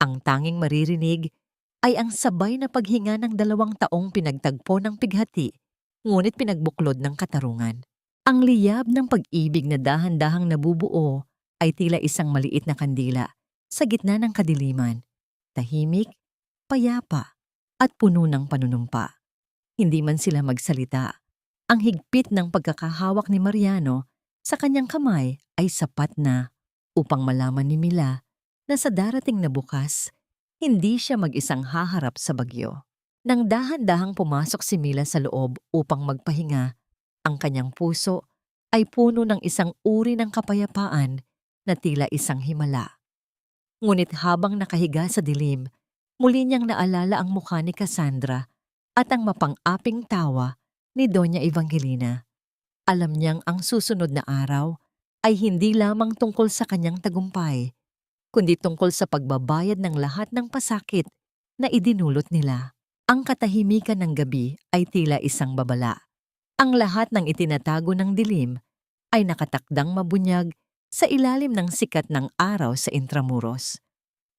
ang tanging maririnig ay ang sabay na paghinga ng 2 taong pinagtagpo ng pighati, ngunit pinagbuklod ng katarungan. Ang liyab ng pag-ibig na dahan-dahang nabubuo ay tila isang maliit na kandila sa gitna ng kadiliman. Tahimik, payapa, at puno ng panunumpa. Hindi man sila magsalita. Ang higpit ng pagkakahawak ni Mariano sa kanyang kamay ay sapat na upang malaman ni Mila na sa darating na bukas, hindi siya mag-isang haharap sa bagyo. Nang dahan-dahang pumasok si Mila sa loob upang magpahinga, ang kanyang puso ay puno ng isang uri ng kapayapaan na tila isang himala. Ngunit habang nakahiga sa dilim, muli niyang naalala ang mukha ni Cassandra at ang mapang-aping tawa ni Doña Evangelina. Alam niyang ang susunod na araw ay hindi lamang tungkol sa kanyang tagumpay, kundi tungkol sa pagbabayad ng lahat ng pasakit na idinulot nila. Ang katahimikan ng gabi ay tila isang babala. Ang lahat ng itinatago ng dilim ay nakatakdang mabunyag sa ilalim ng sikat ng araw sa Intramuros.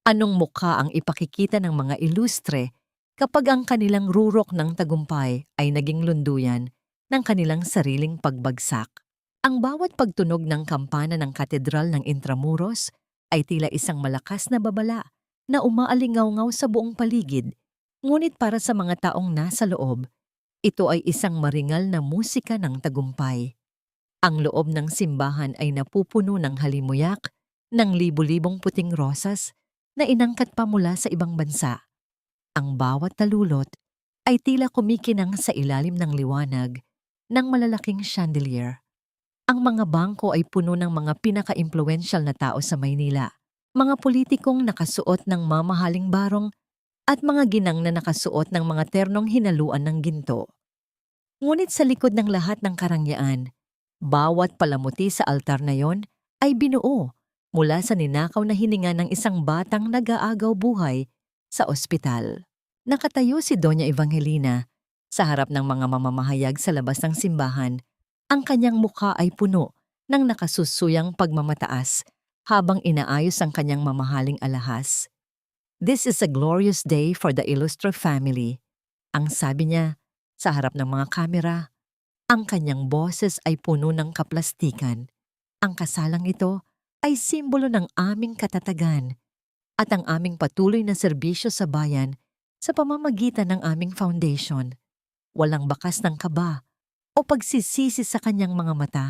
Anong mukha ang ipakikita ng mga ilustre kapag ang kanilang rurok ng tagumpay ay naging lunduyan ng kanilang sariling pagbagsak? Ang bawat pagtunog ng kampana ng katedral ng Intramuros ay tila isang malakas na babala na umaalingaw-ngaw sa buong paligid. Ngunit para sa mga taong nasa loob, ito ay isang maringal na musika ng tagumpay. Ang loob ng simbahan ay napupuno ng halimuyak ng libu-libong puting rosas na inangkat pa mula sa ibang bansa. Ang bawat talulot ay tila kumikinang sa ilalim ng liwanag ng malalaking chandelier. Ang mga bangko ay puno ng mga pinaka-impluwensyal na tao sa Maynila, mga politikong nakasuot ng mamahaling barong at mga ginang na nakasuot ng mga ternong hinaluan ng ginto. Ngunit sa likod ng lahat ng karangyaan, bawat palamuti sa altar na yon ay binuo mula sa ninakaw na hininga ng isang batang nag-aagaw buhay sa ospital. Nakatayo si Doña Evangelina sa harap ng mga mamamahayag sa labas ng simbahan. Ang kanyang mukha ay puno ng nakasusuyang pagmamataas habang inaayos ang kanyang mamahaling alahas. "This is a glorious day for the Illustre family," ang sabi niya sa harap ng mga kamera. Ang kanyang boses ay puno ng kaplastikan. Ang kasalang ito ay simbolo ng aming katatagan at ang aming patuloy na serbisyo sa bayan sa pamamagitan ng aming foundation. Walang bakas ng kaba o pagsisisi sa kanyang mga mata.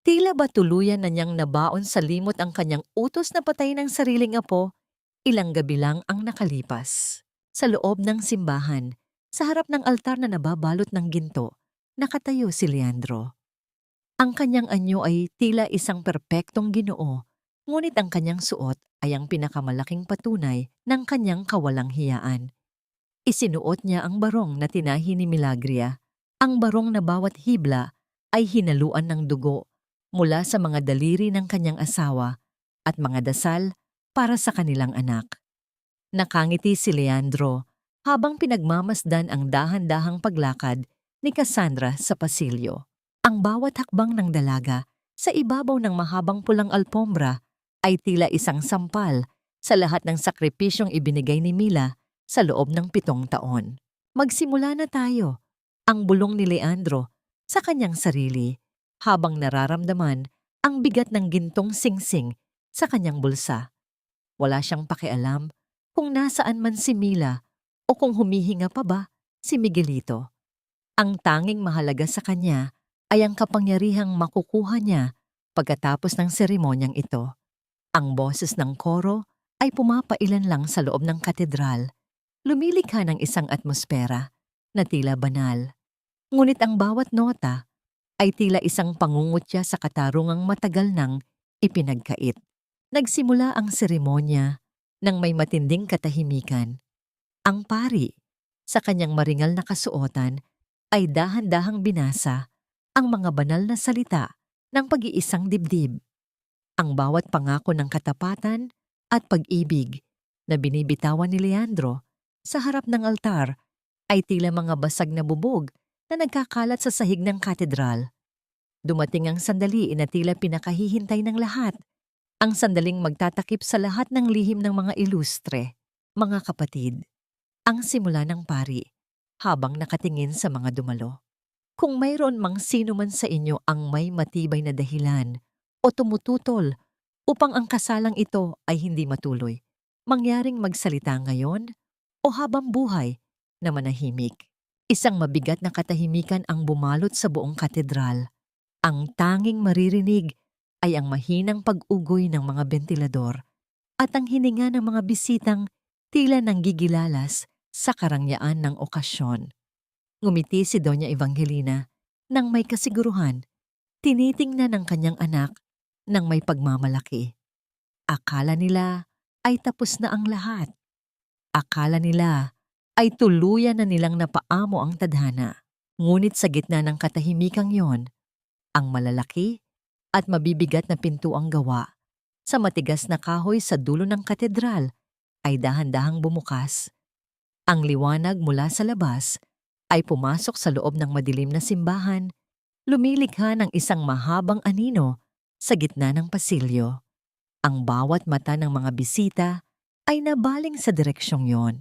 Tila ba tuluyan na niyang nabaon sa limot ang kanyang utos na patayin ng sariling apo. Ilang gabi lang ang nakalipas. Sa loob ng simbahan, sa harap ng altar na nababalot ng ginto, nakatayo si Leandro. Ang kanyang anyo ay tila isang perpektong Ginoo, ngunit ang kanyang suot ay ang pinakamalaking patunay ng kanyang kawalang hiyaan. Isinuot niya ang barong na tinahi ni Milagria, ang barong na bawat hibla ay hinaluan ng dugo mula sa mga daliri ng kanyang asawa at mga dasal para sa kanilang anak. Nakangiti si Leandro habang pinagmamasdan ang dahan-dahang paglakad ni Cassandra sa pasilyo. Ang bawat hakbang ng dalaga sa ibabaw ng mahabang pulang alpombra ay tila isang sampal sa lahat ng sakripisyong ibinigay ni Mila sa loob ng 7 taon. "Magsimula na tayo," ang bulong ni Leandro sa kanyang sarili habang nararamdaman ang bigat ng gintong singsing sa kanyang bulsa. Wala siyang pakialam kung nasaan man si Mila o kung humihinga pa ba si Miguelito. Ang tanging mahalaga sa kanya ay ang kapangyarihang makukuha niya pagkatapos ng seremonyang ito. Ang boses ng koro ay pumapailan lang sa loob ng katedral, lumilikha ng isang atmosfera na tila banal. Ngunit ang bawat nota ay tila isang pangungutya sa katarungang matagal nang ipinagkait. Nagsimula ang seremonya nang may matinding katahimikan. Ang pari, sa kanyang maringal na kasuotan, ay dahan-dahang binasa ang mga banal na salita ng pag-iisang dibdib. Ang bawat pangako ng katapatan at pag-ibig na binibitawan ni Leandro sa harap ng altar ay tila mga basag na bubog na nagkakalat sa sahig ng katedral. Dumating ang sandali na tila pinakahihintay ng lahat, ang sandaling magtatakip sa lahat ng lihim ng mga ilustre. Mga kapatid, ang simula ng pari habang nakatingin sa mga dumalo. Kung mayroon mang sino man sa inyo ang may matibay na dahilan o tumututol upang ang kasalang ito ay hindi matuloy, mangyaring magsalita ngayon o habang buhay na manahimik. Isang mabigat na katahimikan ang bumalot sa buong katedral. Ang tanging maririnig ay ang mahinang pag-ugoy ng mga bentilador at ang hininga ng mga bisitang tila nanggigilalas sa karangyaan ng okasyon. Ngumiti si Doña Evangelina nang may kasiguruhan, tinitingnan ng kanyang anak nang may pagmamalaki. Akala nila ay tapos na ang lahat. Akala nila ay tuluyan na nilang napaamo ang tadhana. Ngunit sa gitna ng katahimikang yon, ang malalaki at mabibigat na pintuang gawa sa matigas na kahoy sa dulo ng katedral ay dahan-dahang bumukas. Ang liwanag mula sa labas ay pumasok sa loob ng madilim na simbahan, lumilikha ng isang mahabang anino sa gitna ng pasilyo. Ang bawat mata ng mga bisita ay nabaling sa direksyong yon.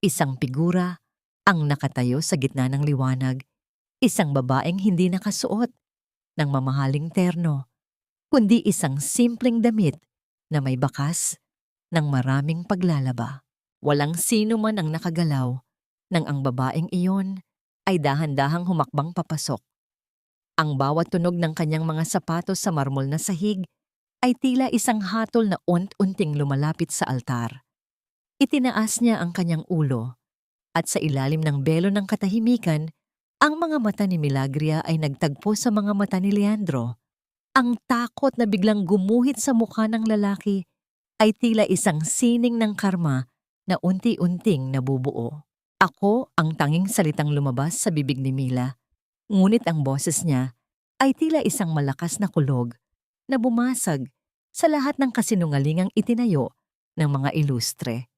Isang figura ang nakatayo sa gitna ng liwanag, isang babaeng hindi nakasuot ng mamahaling terno, kundi isang simpleng damit na may bakas ng maraming paglalaba. Walang sino man ang nakagalaw nang ang babaeng iyon ay dahan-dahang humakbang papasok. Ang bawat tunog ng kanyang mga sapatos sa marmol na sahig ay tila isang hatol na unt-unting lumalapit sa altar. Itinaas niya ang kanyang ulo at sa ilalim ng belo ng katahimikan, ang mga mata ni Milagria ay nagtagpo sa mga mata ni Leandro. Ang takot na biglang gumuhit sa mukha ng lalaki ay tila isang sining ng karma na unti-unting nabubuo. Ako ang tanging salitang lumabas sa bibig ni Mila, ngunit ang boses niya ay tila isang malakas na kulog na bumasag sa lahat ng kasinungalingang itinayo ng mga ilustre.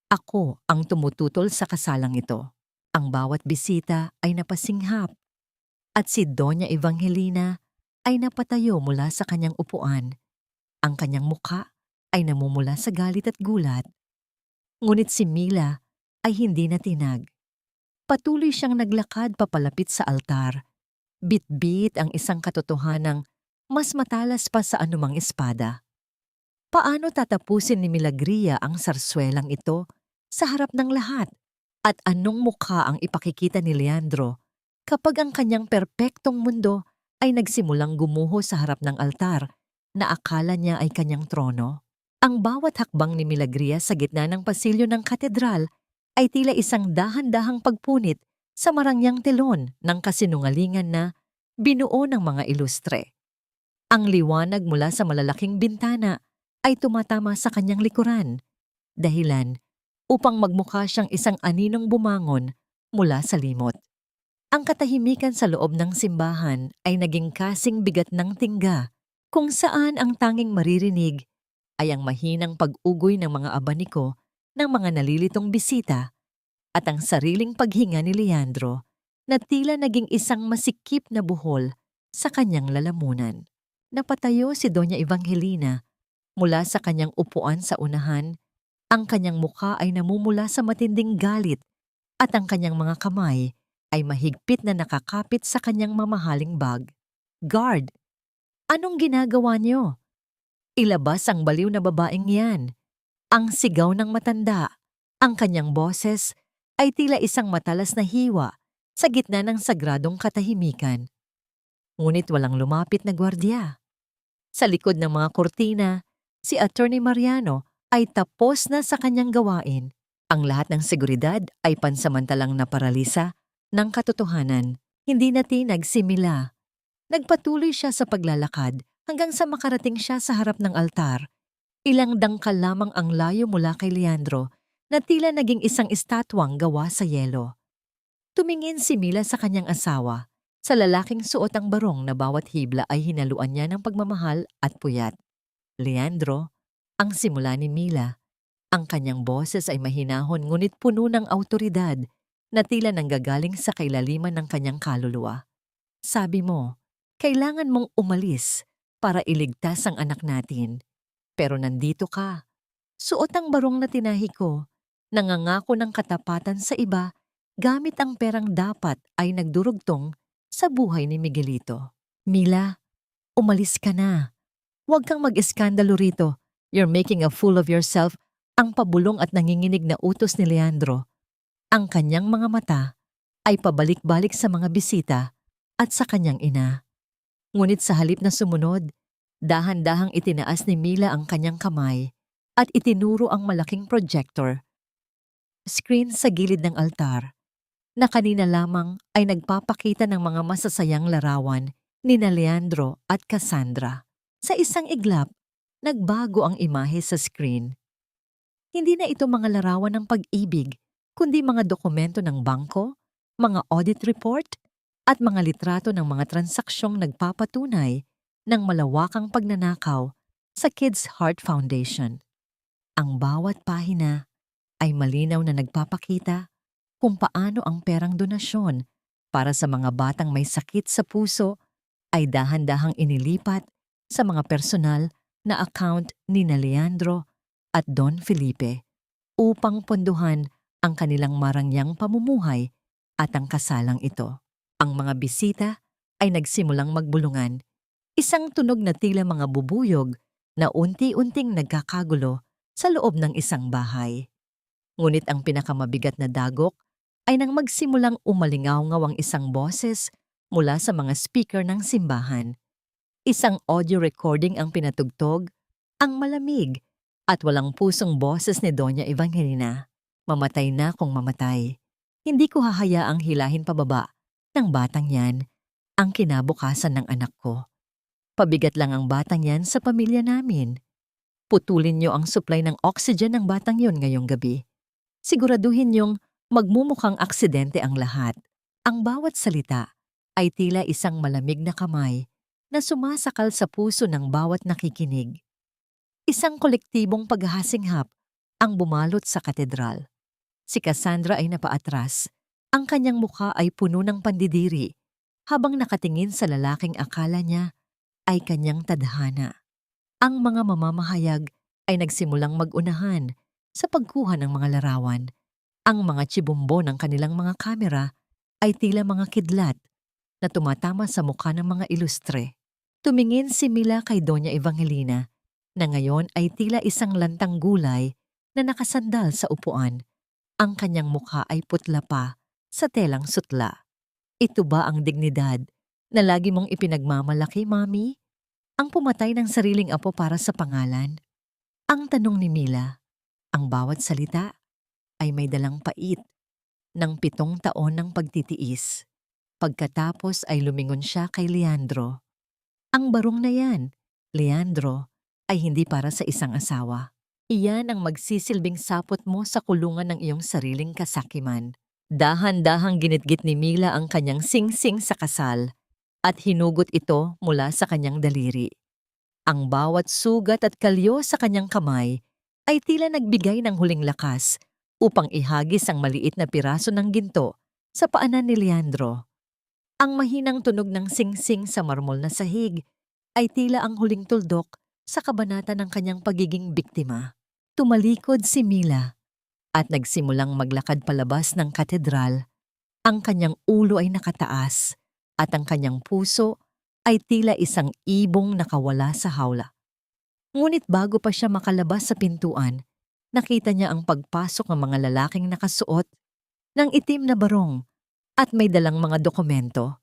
Ako ang tumututol sa kasalang ito. Ang bawat bisita ay napasinghap at si Doña Evangelina ay napatayo mula sa kanyang upuan. Ang kanyang mukha ay namumula sa galit at gulat. Ngunit si Mila ay hindi natinag. Patuloy siyang naglakad papalapit sa altar. Bit-bit ang isang katotohanang mas matalas pa sa anumang espada. Paano tatapusin ni Milagria ang sarswelang ito sa harap ng lahat? At anong mukha ang ipakikita ni Leandro kapag ang kanyang perpektong mundo ay nagsimulang gumuho sa harap ng altar na akala niya ay kanyang trono? Ang bawat hakbang ni Milagria sa gitna ng pasilyo ng katedral ay tila isang dahan-dahang pagpunit sa marangyang telon ng kasinungalingan na binuo ng mga ilustre. Ang liwanag mula sa malalaking bintana ay tumatama sa kanyang likuran, dahilan upang magmukha siyang isang aninong bumangon mula sa limot. Ang katahimikan sa loob ng simbahan ay naging kasing bigat ng tingga, kung saan ang tanging maririnig ay ang mahinang pag-ugoy ng mga abaniko ng mga nalilitong bisita at ang sariling paghinga ni Leandro na tila naging isang masikip na buhol sa kanyang lalamunan. Napatayo si Doña Evangelina mula sa kanyang upuan sa unahan. Ang kanyang mukha ay namumula sa matinding galit at ang kanyang mga kamay ay mahigpit na nakakapit sa kanyang mamahaling bag. "Guard, anong ginagawa niyo? Ilabas ang baliw na babaeng yan." Ang sigaw ng matanda, ang kanyang boses ay tila isang matalas na hiwa sa gitna ng sagradong katahimikan. Ngunit walang lumapit na gwardiya. Sa likod ng mga kurtina, si Attorney Mariano ay tapos na sa kanyang gawain. Ang lahat ng seguridad ay pansamantalang naparalisa ng katotohanan. Hindi natinag si Mila. Nagpatuloy siya sa paglalakad hanggang sa makarating siya sa harap ng altar. Ilang dangkal lamang ang layo mula kay Leandro na tila naging isang estatwang gawa sa yelo. Tumingin si Mila sa kanyang asawa, sa lalaking suot ang barong na bawat hibla ay hinaluan niya ng pagmamahal at puyat. Leandro, ang simula ni Mila. Ang kanyang boses ay mahinahon ngunit puno ng awtoridad na tila nanggagaling sa kailaliman ng kanyang kaluluwa. "Sabi mo, kailangan mong umalis para iligtas ang anak natin. Pero nandito ka, suot ang barong na tinahi ko, nangangako ng katapatan sa iba gamit ang perang dapat ay nagdurugtong sa buhay ni Miguelito. Mila, umalis ka na. Huwag kang mag-eskandalo rito. You're making a fool of yourself." Ang pabulong at nanginginig na utos ni Leandro. Ang kanyang mga mata ay pabalik-balik sa mga bisita at sa kanyang ina. Ngunit sa halip na sumunod, dahan-dahang itinaas ni Mila ang kanyang kamay at itinuro ang malaking projector. Screen sa gilid ng altar na kanina lamang ay nagpapakita ng mga masasayang larawan ni Leandro at Cassandra. Sa isang iglap, nagbago ang imahe sa screen. Hindi na ito mga larawan ng pag-ibig, kundi mga dokumento ng bangko, mga audit report, at mga litrato ng mga transaksyong nagpapatunay ng malawakang pagnanakaw sa Kids Heart Foundation. Ang bawat pahina ay malinaw na nagpapakita kung paano ang perang donasyon para sa mga batang may sakit sa puso ay dahan-dahang inilipat sa mga personal na account ni Leandro at Don Felipe upang ponduhan ang kanilang marangyang pamumuhay at ang kasalang ito. Ang mga bisita ay nagsimulang magbulungan, isang tunog na tila mga bubuyog na unti-unting nagkakagulo sa loob ng isang bahay. Ngunit ang pinakamabigat na dagok ay nang magsimulang umalingaw-ngaw ang isang boses mula sa mga speaker ng simbahan. Isang audio recording ang pinatugtog, ang malamig at walang pusong boses ni Doña Evangelina. "Mamatay na kung mamatay. Hindi ko hahayaang hilahin pababa ng batang yan ang kinabukasan ng anak ko. Pabigat lang ang batang yan sa pamilya namin. Putulin niyo ang supply ng oxygen ng batang yon ngayong gabi. Siguraduhin niyong magmumukhang aksidente ang lahat." Ang bawat salita ay tila isang malamig na kamay na sumasakal sa puso ng bawat nakikinig. Isang kolektibong paghahasinghap ang bumalot sa katedral. Si Cassandra ay napaatras. Ang kanyang mukha ay puno ng pandidiri habang nakatingin sa lalaking akala niya ay kanyang tadhana. Ang mga mamamahayag ay nagsimulang mag-unahan sa pagkuha ng mga larawan. Ang mga tsibumbo ng kanilang mga kamera ay tila mga kidlat na tumatama sa mukha ng mga ilustre. Tumingin si Mila kay Doña Evangelina na ngayon ay tila isang lantang gulay na nakasandal sa upuan. Ang kanyang mukha ay putla pa sa telang sutla. Ito ba ang dignidad na lagi mong ipinagmamalaki, Mami? Ang pumatay ng sariling apo para sa pangalan? Ang tanong ni Mila, ang bawat salita ay may dalang pait ng 7 taon ng pagtitiis. Pagkatapos ay lumingon siya kay Leandro. Ang barong na yan, Leandro, ay hindi para sa isang asawa. Iyan ang magsisilbing sapot mo sa kulungan ng iyong sariling kasakiman. Dahan-dahang ginitgit ni Mila ang kanyang singsing sa kasal at hinugot ito mula sa kanyang daliri. Ang bawat sugat at kalyo sa kanyang kamay ay tila nagbigay ng huling lakas upang ihagis ang maliit na piraso ng ginto sa paanan ni Leandro. Ang mahinang tunog ng singsing sa marmol na sahig ay tila ang huling tuldok sa kabanata ng kanyang pagiging biktima. Tumalikod si Mila at nagsimulang maglakad palabas ng katedral. Ang kanyang ulo ay nakataas at ang kanyang puso ay tila isang ibong nakawala sa hawla. Ngunit bago pa siya makalabas sa pintuan, nakita niya ang pagpasok ng mga lalaking nakasuot ng itim na barong at may dalang mga dokumento,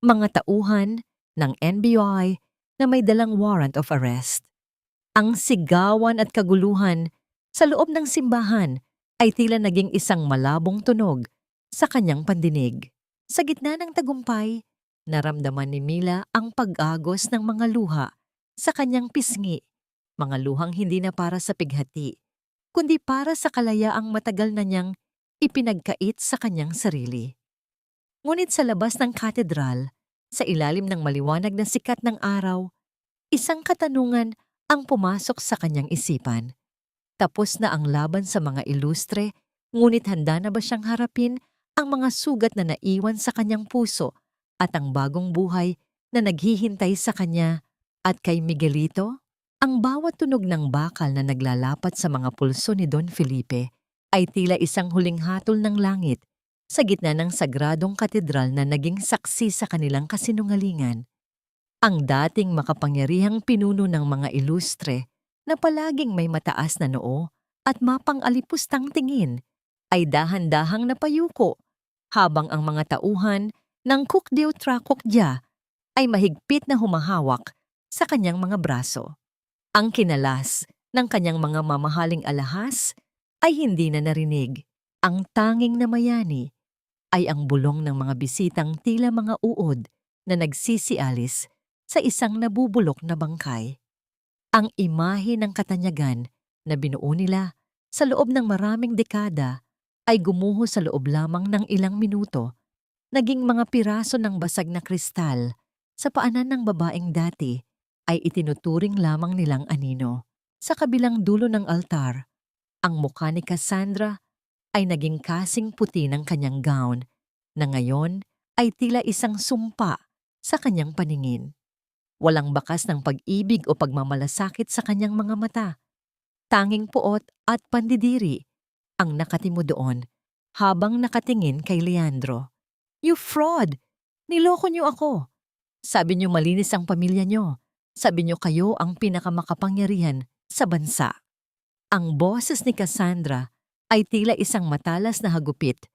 mga tauhan ng NBI na may dalang warrant of arrest. Ang sigawan at kaguluhan sa loob ng simbahan ay tila naging isang malabong tunog sa kanyang pandinig. Sa gitna ng tagumpay, naramdaman ni Mila ang pag-agos ng mga luha sa kanyang pisngi, mga luhang hindi na para sa pighati, kundi para sa kalayaang matagal na niyang ipinagkait sa kanyang sarili. Ngunit sa labas ng katedral, sa ilalim ng maliwanag na sikat ng araw, isang katanungan ang pumasok sa kanyang isipan. Tapos na ang laban sa mga ilustre, ngunit handa na ba siyang harapin ang mga sugat na naiwan sa kanyang puso at ang bagong buhay na naghihintay sa kanya at kay Miguelito? Ang bawat tunog ng bakal na naglalapat sa mga pulso ni Don Felipe ay tila isang huling hatol ng langit sa gitna ng sagradong katedral na naging saksi sa kanilang kasinungalingan. Ang dating makapangyarihang pinuno ng mga ilustre na palaging may mataas na noo at mapang-alipustang tingin ay dahan-dahang napayuko habang ang mga tauhan ng Kukdiw Trakukdya ay mahigpit na humahawak sa kanyang mga braso. Ang kinalas ng kanyang mga mamahaling alahas ay hindi na narinig. Ang tanging namayani ay ang bulong ng mga bisitang tila mga uod na nagsisialis sa isang nabubulok na bangkay. Ang imahe ng katanyagan na binuo nila sa loob ng maraming dekada ay gumuho sa loob lamang ng ilang minuto, naging mga piraso ng basag na kristal sa paanan ng babaeng dati ay itinuturing lamang nilang anino. Sa kabilang dulo ng altar, ang mukha ni Cassandra ay naging kasing puti ng kanyang gown na ngayon ay tila isang sumpa sa kanyang paningin. Walang bakas ng pag-ibig o pagmamalasakit sa kanyang mga mata. Tanging puot at pandidiri ang nakatimo doon habang nakatingin kay Leandro. "You fraud! Niloko niyo ako. Sabi niyo malinis ang pamilya niyo. Sabi niyo kayo ang pinakamakapangyarihan sa bansa." Ang boses ni Cassandra ay tila isang matalas na hagupit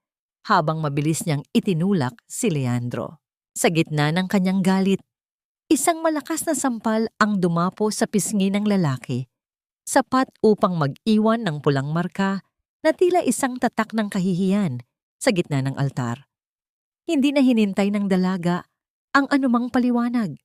habang mabilis niyang itinulak si Leandro. Sa gitna ng kanyang galit, isang malakas na sampal ang dumapo sa pisngi ng lalaki, sapat upang mag-iwan ng pulang marka na tila isang tatak ng kahihiyan sa gitna ng altar. Hindi na hinintay ng dalaga ang anumang paliwanag.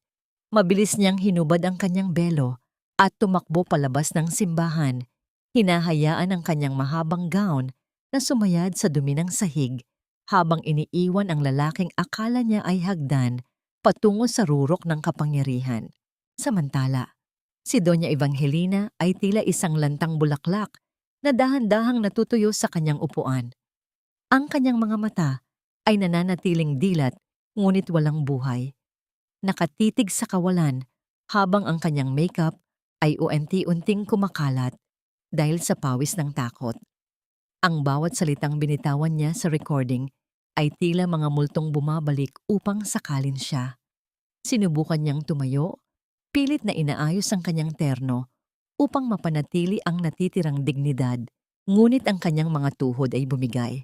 Mabilis niyang hinubad ang kanyang belo at tumakbo palabas ng simbahan, hinahayaan ang kanyang mahabang gown na sumayad sa dumi ng sahig habang iniiwan ang lalaking akala niya ay hagdan patungo sa rurok ng kapangyarihan. Samantala, si Doña Evangelina ay tila isang lantang bulaklak na dahan-dahang natutuyo sa kanyang upuan. Ang kanyang mga mata ay nananatiling dilat ngunit walang buhay. Nakatitig sa kawalan habang ang kanyang makeup ay unti-unting kumakalat. dahil sa pawis ng takot. Ang bawat salitang binitawan niya sa recording ay tila mga multong bumabalik upang sakalin siya. Sinubukan niyang tumayo, pilit na inaayos ang kanyang terno upang mapanatili ang natitirang dignidad, ngunit ang kanyang mga tuhod ay bumigay.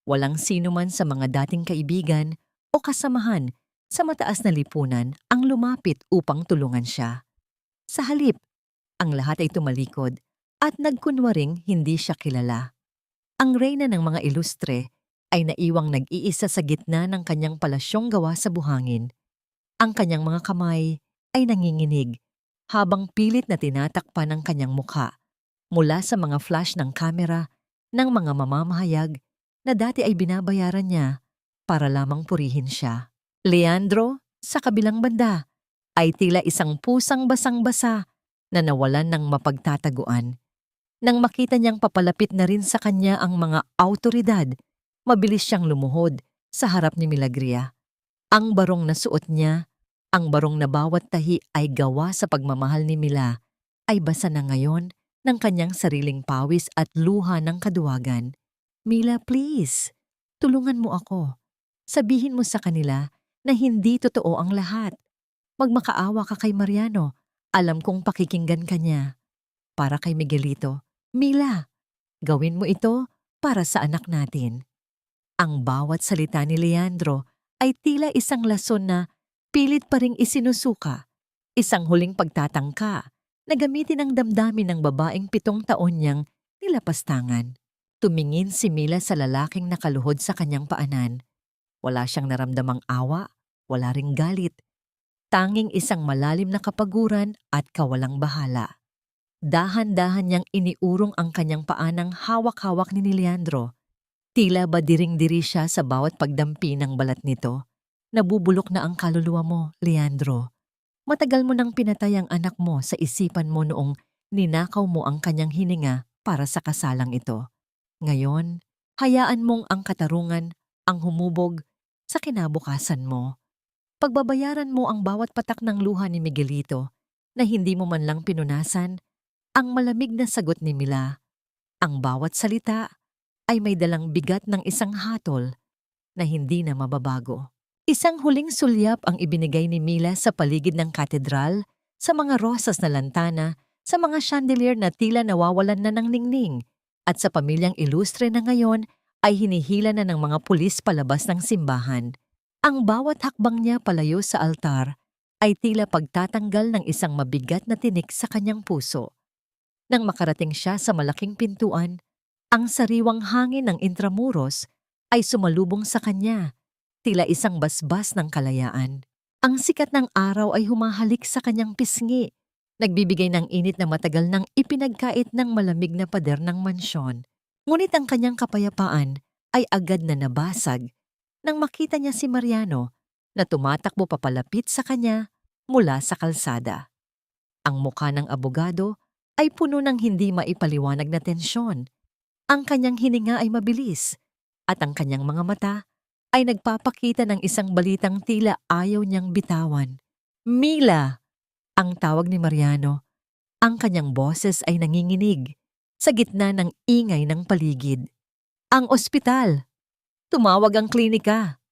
Walang sino man sa mga dating kaibigan o kasamahan sa mataas na lipunan ang lumapit upang tulungan siya. Sa halip, ang lahat ay tumalikod at nagkunwaring hindi siya kilala. Ang reyna ng mga ilustre ay naiwang nag-iisa sa gitna ng kanyang palasyong gawa sa buhangin. Ang kanyang mga kamay ay nanginginig habang pilit na tinatakpan ang kanyang mukha mula sa mga flash ng kamera ng mga mamamahayag na dati ay binabayaran niya para lamang purihin siya. Leandro, sa kabilang banda, ay tila isang pusang basang-basa na nawalan ng mapagtataguan. Nang makita niyang papalapit na rin sa kanya ang mga awtoridad, mabilis siyang lumuhod sa harap ni Milagria. Ang barong na suot niya, ang barong na bawat tahi ay gawa sa pagmamahal ni Mila, ay basa na ngayon ng kanyang sariling pawis at luha ng kaduwagan. Mila, please, tulungan mo ako. Sabihin mo sa kanila na hindi totoo ang lahat. Magmakaawa ka kay Mariano. Alam kong pakikinggan ka niya. Para kay Miguelito, Mila, gawin mo ito para sa anak natin. Ang bawat salita ni Leandro ay tila isang lason na pilit pa ring isinusuka, isang huling pagtatangka na gamitin ang damdamin ng babaeng 7 taon niyang nilapastangan. Tumingin si Mila sa lalaking nakaluhod sa kanyang paanan. Wala siyang naramdamang awa, wala ring galit. Tanging isang malalim na kapaguran at kawalang bahala. Dahan-dahan niyang iniurong ang kanyang paanang hawak-hawak ni Leandro. Tila ba diring-diri siya sa bawat pagdampi ng balat nito. Nabubulok na ang kaluluwa mo, Leandro. Matagal mo nang pinatay ang anak mo sa isipan mo noong ninakaw mo ang kanyang hininga para sa kasalang ito. Ngayon, hayaan mong ang katarungan ang humubog sa kinabukasan mo. Pagbabayaran mo ang bawat patak ng luha ni Miguelito na hindi mo man lang pinunasan. Ang malamig na sagot ni Mila, ang bawat salita ay may dalang bigat ng isang hatol na hindi na mababago. Isang huling sulyap ang ibinigay ni Mila sa paligid ng katedral, sa mga rosas na lantana, sa mga chandelier na tila nawawalan na ng ningning, at sa pamilyang ilustre na ngayon ay hinihila na ng mga pulis palabas ng simbahan. Ang bawat hakbang niya palayo sa altar ay tila pagtatanggal ng isang mabigat na tinik sa kanyang puso. Nang makarating siya sa malaking pintuan, ang sariwang hangin ng Intramuros ay sumalubong sa kanya, tila isang basbas ng kalayaan. Ang sikat ng araw ay humahalik sa kanyang pisngi, nagbibigay ng init na matagal nang ipinagkait ng malamig na pader ng mansyon. Ngunit ang kanyang kapayapaan ay agad na nabasag nang makita niya si Mariano na tumatakbo papalapit sa kanya mula sa kalsada. Ang mukha ng abogado ay puno ng hindi maipaliwanag na tensyon. Ang kanyang hininga ay mabilis at ang kanyang mga mata ay nagpapakita ng isang balitang tila ayaw niyang bitawan. Mila! Ang tawag ni Mariano. Ang kanyang boses ay nanginginig sa gitna ng ingay ng paligid. Ang ospital! Tumawag ang klinika!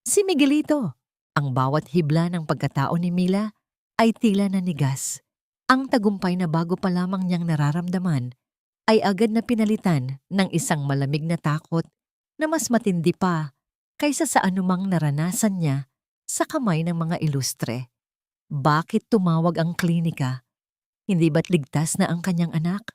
Si Miguelito! Ang bawat hibla ng pagkatao ni Mila ay tila nanigas. Ang tagumpay na bago pa lamang niyang nararamdaman ay agad na pinalitan ng isang malamig na takot na mas matindi pa kaysa sa anumang naranasan niya sa kamay ng mga ilustre. Bakit tumawag ang klinika? Hindi ba't ligtas na ang kanyang anak?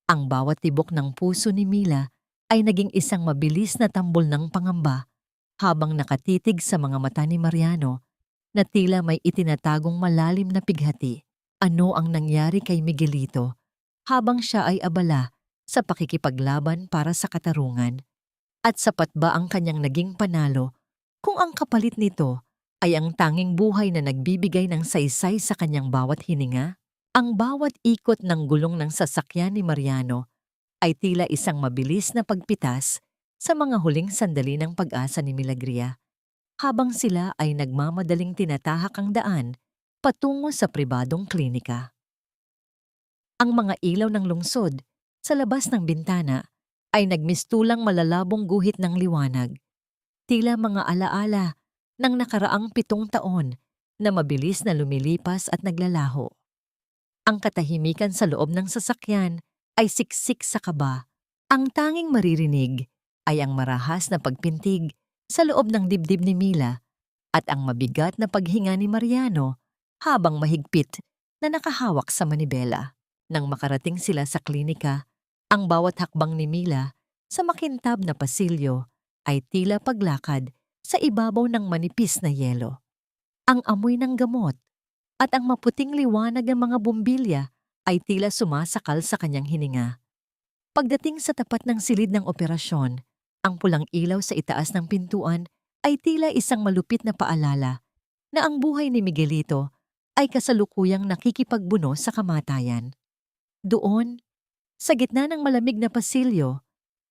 Ang bawat tibok ng puso ni Mila ay naging isang mabilis na tambol ng pangamba habang nakatitig sa mga mata ni Mariano na tila may itinatagong malalim na pighati. Ano ang nangyari kay Miguelito habang siya ay abala sa pakikipaglaban para sa katarungan? At sapat ba ang kanyang naging panalo kung ang kapalit nito ay ang tanging buhay na nagbibigay ng saysay sa kanyang bawat hininga? Ang bawat ikot ng gulong ng sasakyan ni Mariano ay tila isang mabilis na pagpitas sa mga huling sandali ng pag-asa ni Milagria, habang sila ay nagmamadaling tinatahak ang daan patungo sa pribadong klinika. Ang mga ilaw ng lungsod Sa labas ng bintana ay nagmistulang malalabong guhit ng liwanag. Tila mga alaala ng nakaraang 7 taon na mabilis na lumilipas at naglalaho. Ang katahimikan sa loob ng sasakyan ay siksik sa kaba. Ang tanging maririnig ay ang marahas na pagpintig sa loob ng dibdib ni Mila at ang mabigat na paghinga ni Mariano habang mahigpit na nakahawak sa manibela. Nang makarating sila sa klinika, ang bawat hakbang ni Mila sa makintab na pasilyo ay tila paglakad sa ibabaw ng manipis na yelo. Ang amoy ng gamot at ang maputing liwanag ng mga bumbilya ay tila sumasakal sa kanyang hininga. Pagdating sa tapat ng silid ng operasyon, ang pulang ilaw sa itaas ng pintuan ay tila isang malupit na paalala na ang buhay ni Miguelito ay kasalukuyang nakikipagbuno sa kamatayan. Doon, sa gitna ng malamig na pasilyo,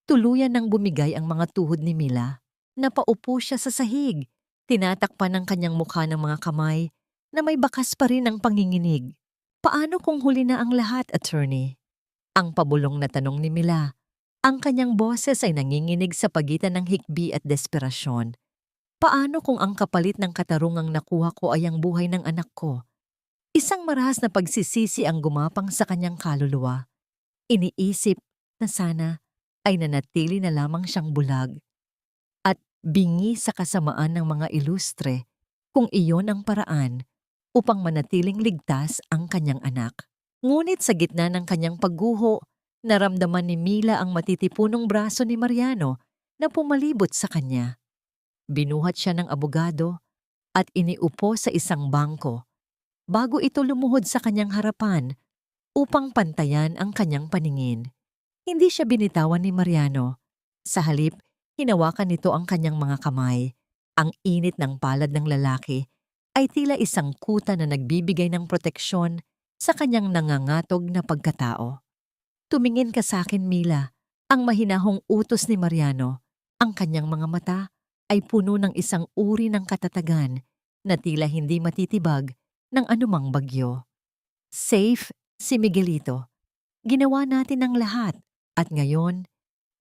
tuluyan nang bumigay ang mga tuhod ni Mila. Napaupo siya sa sahig, tinatakpan ng kanyang mukha ng mga kamay na may bakas pa rin ang panginginig. Paano kung huli na ang lahat, attorney? Ang pabulong na tanong ni Mila. Ang kanyang boses ay nanginginig sa pagitan ng hikbi at desperasyon. Paano kung ang kapalit ng katarungang nakuha ko ay ang buhay ng anak ko? Isang marahas na pagsisisi ang gumapang sa kanyang kaluluwa. Iniisip na sana ay nanatili na lamang siyang bulag at bingi sa kasamaan ng mga ilustre kung iyon ang paraan upang manatiling ligtas ang kanyang anak. Ngunit sa gitna ng kanyang pagguho, naramdaman ni Mila ang matitipunong braso ni Mariano na pumalibot sa kanya. Binuhat siya ng abogado at iniupo sa isang bangko bago ito lumuhod sa kanyang harapan upang pantayan ang kanyang paningin. Hindi siya binitawan ni Mariano. Sa halip, hinawakan nito ang kanyang mga kamay. Ang init ng palad ng lalaki ay tila isang kuta na nagbibigay ng proteksyon sa kanyang nangangatog na pagkatao. Tumingin ka sa akin, Mila. Ang mahinahong utos ni Mariano. Ang kanyang mga mata ay puno ng isang uri ng katatagan na tila hindi matitibag ng anumang bagyo. Safe si Miguelito. Ginawa natin ang lahat at ngayon,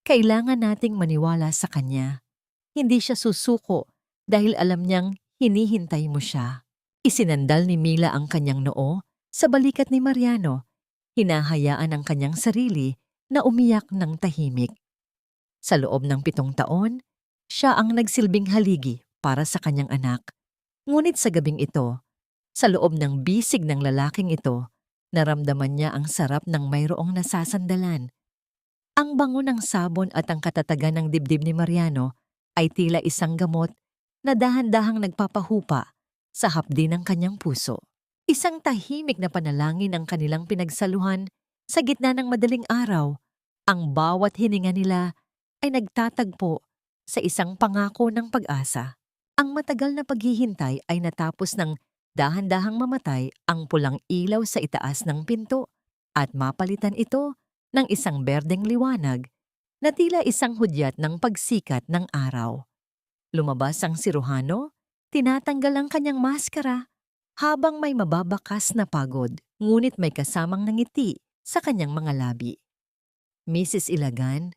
kailangan nating maniwala sa kanya. Hindi siya susuko dahil alam niyang hinihintay mo siya. Isinandal ni Mila ang kanyang noo sa balikat ni Mariano. Hinahayaan ang kanyang sarili na umiyak ng tahimik. Sa loob ng 7 taon, siya ang nagsilbing haligi para sa kanyang anak. Ngunit sa gabing ito, sa loob ng bisig ng lalaking ito, naramdaman niya ang sarap ng mayroong nasasandalan. Ang bango ng sabon at ang katatagan ng dibdib ni Mariano ay tila isang gamot na dahan-dahang nagpapahupa sa hapdi ng kanyang puso. Isang tahimik na panalangin ang kanilang pinagsaluhan sa gitna ng madaling araw. Ang bawat hininga nila ay nagtatagpo sa isang pangako ng pag-asa. Ang matagal na paghihintay ay natapos ng dahan-dahang mamatay ang pulang ilaw sa itaas ng pinto at mapalitan ito ng isang berdeng liwanag na tila isang hudyat ng pagsikat ng araw. Lumabas ang siruhano, tinatanggal ang kanyang maskara habang may mababakas na pagod, ngunit may kasamang ngiti sa kanyang mga labi. Mrs. Ilagan,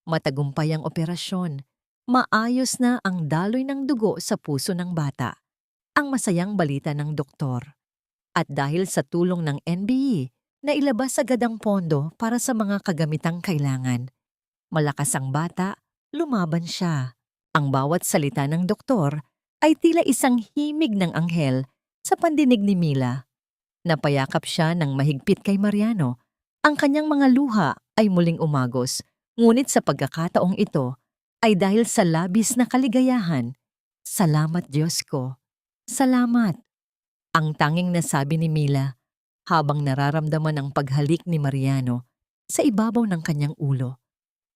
matagumpay ang operasyon. Maayos na ang daloy ng dugo sa puso ng bata. Ang masayang balita ng doktor. At dahil sa tulong ng NBE, nailabas agad ang pondo para sa mga kagamitang kailangan. Malakas ang bata, lumaban siya. Ang bawat salita ng doktor ay tila isang himig ng anghel sa pandinig ni Mila. Napayakap siya ng mahigpit kay Mariano. Ang kanyang mga luha ay muling umagos, ngunit sa pagkakataong ito ay dahil sa labis na kaligayahan. Salamat Diyos ko. Salamat. Ang tanging nasabi ni Mila habang nararamdaman ang paghalik ni Mariano sa ibabaw ng kanyang ulo.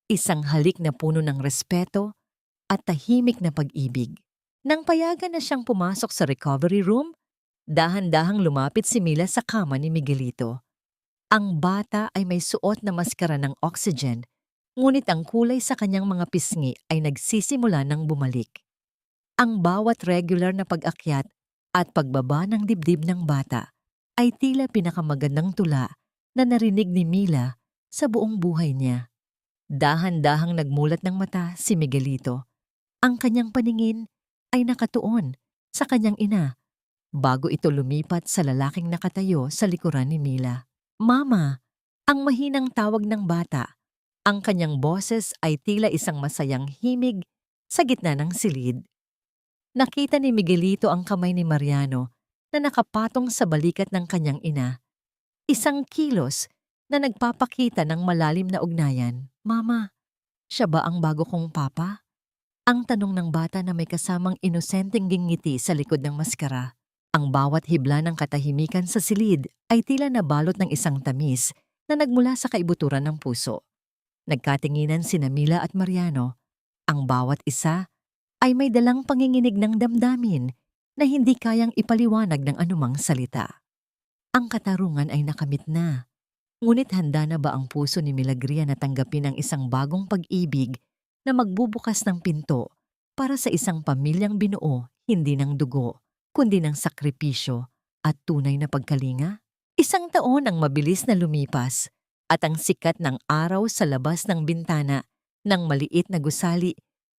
Isang halik na puno ng respeto at tahimik na pag-ibig. Nang payagan na siyang pumasok sa recovery room, dahan-dahang lumapit si Mila sa kama ni Miguelito. Ang bata ay may suot na maskara ng oxygen, ngunit ang kulay sa kanyang mga pisngi ay nagsisimula ng bumalik. Ang bawat regular na pag-akyat at pagbaba ng dibdib ng bata ay tila pinakamagandang tula na narinig ni Mila sa buong buhay niya. Dahan-dahang nagmulat ng mata si Miguelito. Ang kanyang paningin ay nakatuon sa kanyang ina bago ito lumipat sa lalaking nakatayo sa likuran ni Mila. Mama, ang mahinang tawag ng bata. Ang kanyang boses ay tila isang masayang himig sa gitna ng silid. Nakita ni Miguelito ang kamay ni Mariano na nakapatong sa balikat ng kanyang ina. Isang kilos na nagpapakita ng malalim na ugnayan. Mama, siya ba ang bago kong papa? Ang tanong ng bata na may kasamang inosenteng ngingiti sa likod ng maskara. Ang bawat hibla ng katahimikan sa silid ay tila nabalot ng isang tamis na nagmula sa kaibuturan ng puso. Nagkatinginan sina Mila at Mariano. Ang bawat isa ay may dalang panginginig ng damdamin na hindi kayang ipaliwanag ng anumang salita. Ang katarungan ay nakamit na. Ngunit handa na ba ang puso ni Milagria na tanggapin ang isang bagong pag-ibig na magbubukas ng pinto para sa isang pamilyang binuo hindi ng dugo, kundi ng sakripisyo at tunay na pagkalinga? Isang taon ang mabilis na lumipas at ang sikat ng araw sa labas ng bintana ng maliit na gusali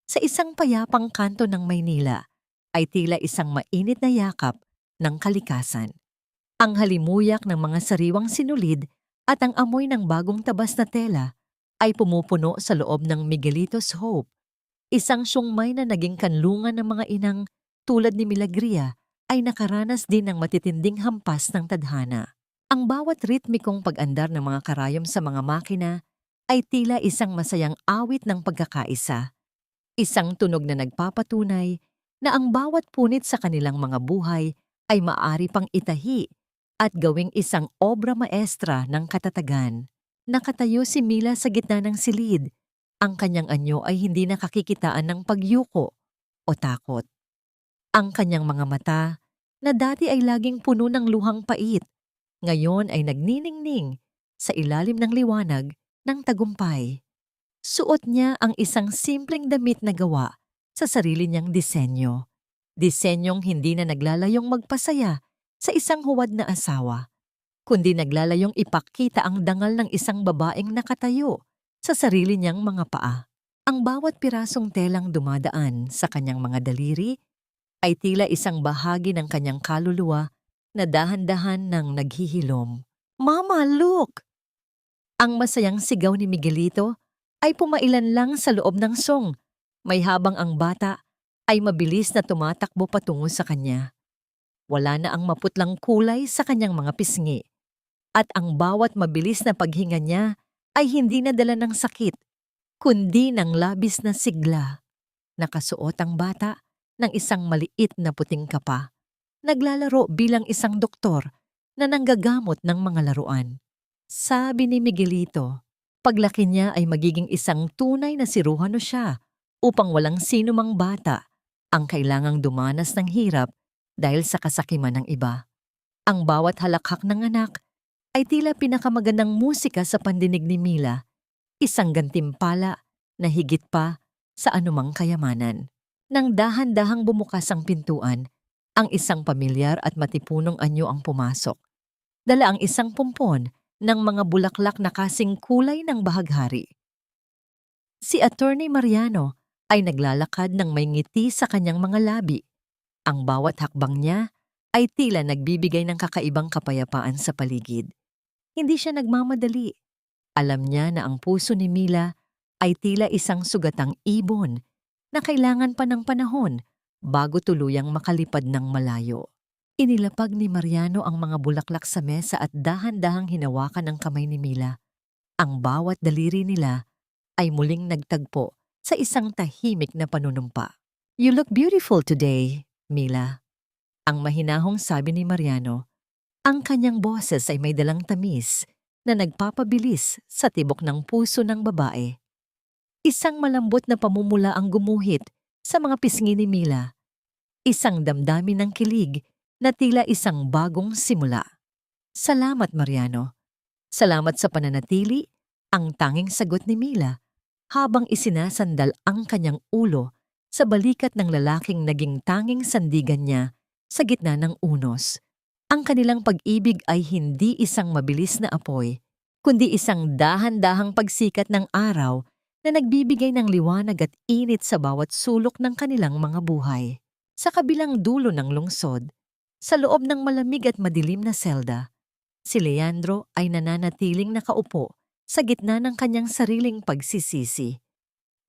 sa isang payapang kanto ng Maynila ay tila isang mainit na yakap ng kalikasan. Ang halimuyak ng mga sariwang sinulid at ang amoy ng bagong tabas na tela ay pumupuno sa loob ng Miguelito's Hope, isang siyungmay na naging kanlungan ng mga inang tulad ni Milagria ay nakaranas din ng matitinding hampas ng tadhana. Ang bawat ritmikong pag-andar ng mga karayom sa mga makina ay tila isang masayang awit ng pagkakaisa, isang tunog na nagpapatunay na ang bawat punit sa kanilang mga buhay ay maaari pang itahi at gawing isang obra maestra ng katatagan. Nakatayo si Mila sa gitna ng silid. Ang kanyang anyo ay hindi nakakikitaan ng pagyuko o takot. Ang kanyang mga mata, na dati ay laging puno ng luhang pait, ngayon ay nagniningning sa ilalim ng liwanag ng tagumpay. Suot niya ang isang simpleng damit na gawa sa sarili niyang disenyo. Disenyong hindi na naglalayong magpasaya sa isang huwad na asawa, kundi naglalayong ipakita ang dangal ng isang babaeng nakatayo sa sarili niyang mga paa. Ang bawat pirasong telang dumadaan sa kanyang mga daliri ay tila isang bahagi ng kanyang kaluluwa na dahan-dahan nang naghihilom. Mama, look! Ang masayang sigaw ni Miguelito ay pumailan lang sa loob ng song. May habang ang bata ay mabilis na tumatakbo patungo sa kanya. Wala na ang maputlang kulay sa kanyang mga pisngi. At ang bawat mabilis na paghinga niya ay hindi nadala ng sakit, kundi ng labis na sigla. Nakasuot ang bata ng isang maliit na puting kapa. Naglalaro bilang isang doktor na nanggagamot ng mga laruan. Sabi ni Miguelito, paglaki niya ay magiging isang tunay na siruhano siya upang walang sino mang bata ang kailangang dumanas ng hirap dahil sa kasakiman ng iba. Ang bawat halakhak ng anak ay tila pinakamagandang musika sa pandinig ni Mila, isang gantimpala na higit pa sa anumang kayamanan. Nang dahan-dahang bumukas ang pintuan, ang isang pamilyar at matipunong anyo ang pumasok. Dala ang isang pumpon ng mga bulaklak na kasing kulay ng bahaghari. Si Attorney Mariano ay naglalakad ng may ngiti sa kanyang mga labi. Ang bawat hakbang niya ay tila nagbibigay ng kakaibang kapayapaan sa paligid. Hindi siya nagmamadali. Alam niya na ang puso ni Mila ay tila isang sugatang ibon na kailangan pa ng panahon bago tuluyang makalipad ng malayo. Inilapag ni Mariano ang mga bulaklak sa mesa at dahan-dahang hinawakan ang kamay ni Mila. Ang bawat daliri nila ay muling nagtagpo sa isang tahimik na panunumpa. You look beautiful today, Mila. Ang mahinahong sabi ni Mariano, ang kanyang boses ay may dalang tamis na nagpapabilis sa tibok ng puso ng babae. Isang malambot na pamumula ang gumuhit sa mga pisngi ni Mila. Isang damdamin ng kilig na tila isang bagong simula. Salamat, Mariano. Salamat sa pananatili, ang tanging sagot ni Mila habang isinasandal ang kanyang ulo sa balikat ng lalaking naging tanging sandigan niya sa gitna ng unos. Ang kanilang pag-ibig ay hindi isang mabilis na apoy, kundi isang dahan-dahang pagsikat ng araw na nagbibigay ng liwanag at init sa bawat sulok ng kanilang mga buhay. Sa kabilang dulo ng lungsod, sa loob ng malamig at madilim na selda, si Leandro ay nananatiling nakaupo sa gitna ng kanyang sariling pagsisisi.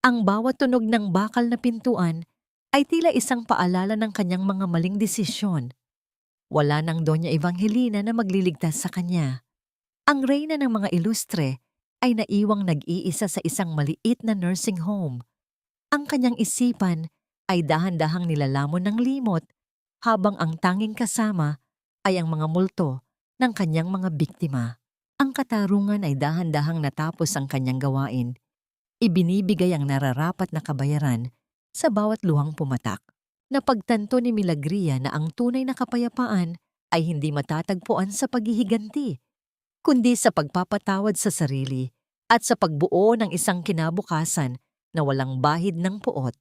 Ang bawat tunog ng bakal na pintuan ay tila isang paalala ng kanyang mga maling desisyon. Wala nang Doña Evangelina na magliligtas sa kanya. Ang reyna ng mga ilustre ay naiwang nag-iisa sa isang maliit na nursing home. Ang kanyang isipan ay dahan-dahang nilalamon ng limot habang ang tanging kasama ay ang mga multo ng kanyang mga biktima. Ang katarungan ay dahan-dahang natapos ang kanyang gawain. Ibinibigay ang nararapat na kabayaran sa bawat luhang pumatak. Napagtanto ni Milagria na ang tunay na kapayapaan ay hindi matatagpuan sa paghihiganti, kundi sa pagpapatawad sa sarili at sa pagbuo ng isang kinabukasan na walang bahid ng puot.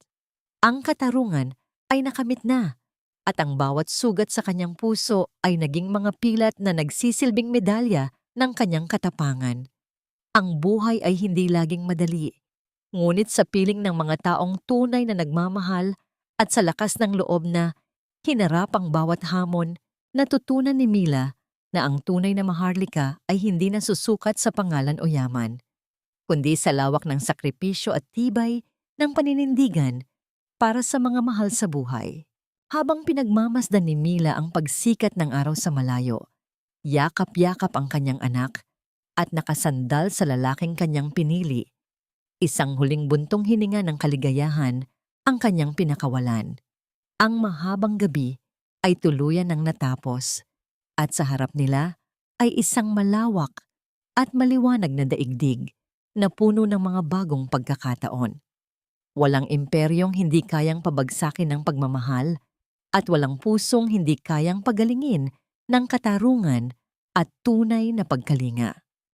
Ang katarungan ay nakamit na at ang bawat sugat sa kanyang puso ay naging mga pilat na nagsisilbing medalya ng kanyang katapangan. Ang buhay ay hindi laging madali, ngunit sa piling ng mga taong tunay na nagmamahal at sa lakas ng loob na hinarap ang bawat hamon, natutunan ni Mila na ang tunay na maharlika ay hindi nasusukat sa pangalan o yaman, kundi sa lawak ng sakripisyo at tibay ng paninindigan para sa mga mahal sa buhay. Habang pinagmamasdan ni Mila ang pagsikat ng araw sa malayo, yakap-yakap ang kanyang anak at nakasandal sa lalaking kanyang pinili. Isang huling buntong hininga ng kaligayahan ang kanyang pinakawalan. Ang mahabang gabi ay tuluyan ng natapos at sa harap nila ay isang malawak at maliwanag na daigdig na puno ng mga bagong pagkakataon. Walang imperyong hindi kayang pabagsakin ng pagmamahal at walang pusong hindi kayang pagalingin ng katarungan at tunay na pagkalinga.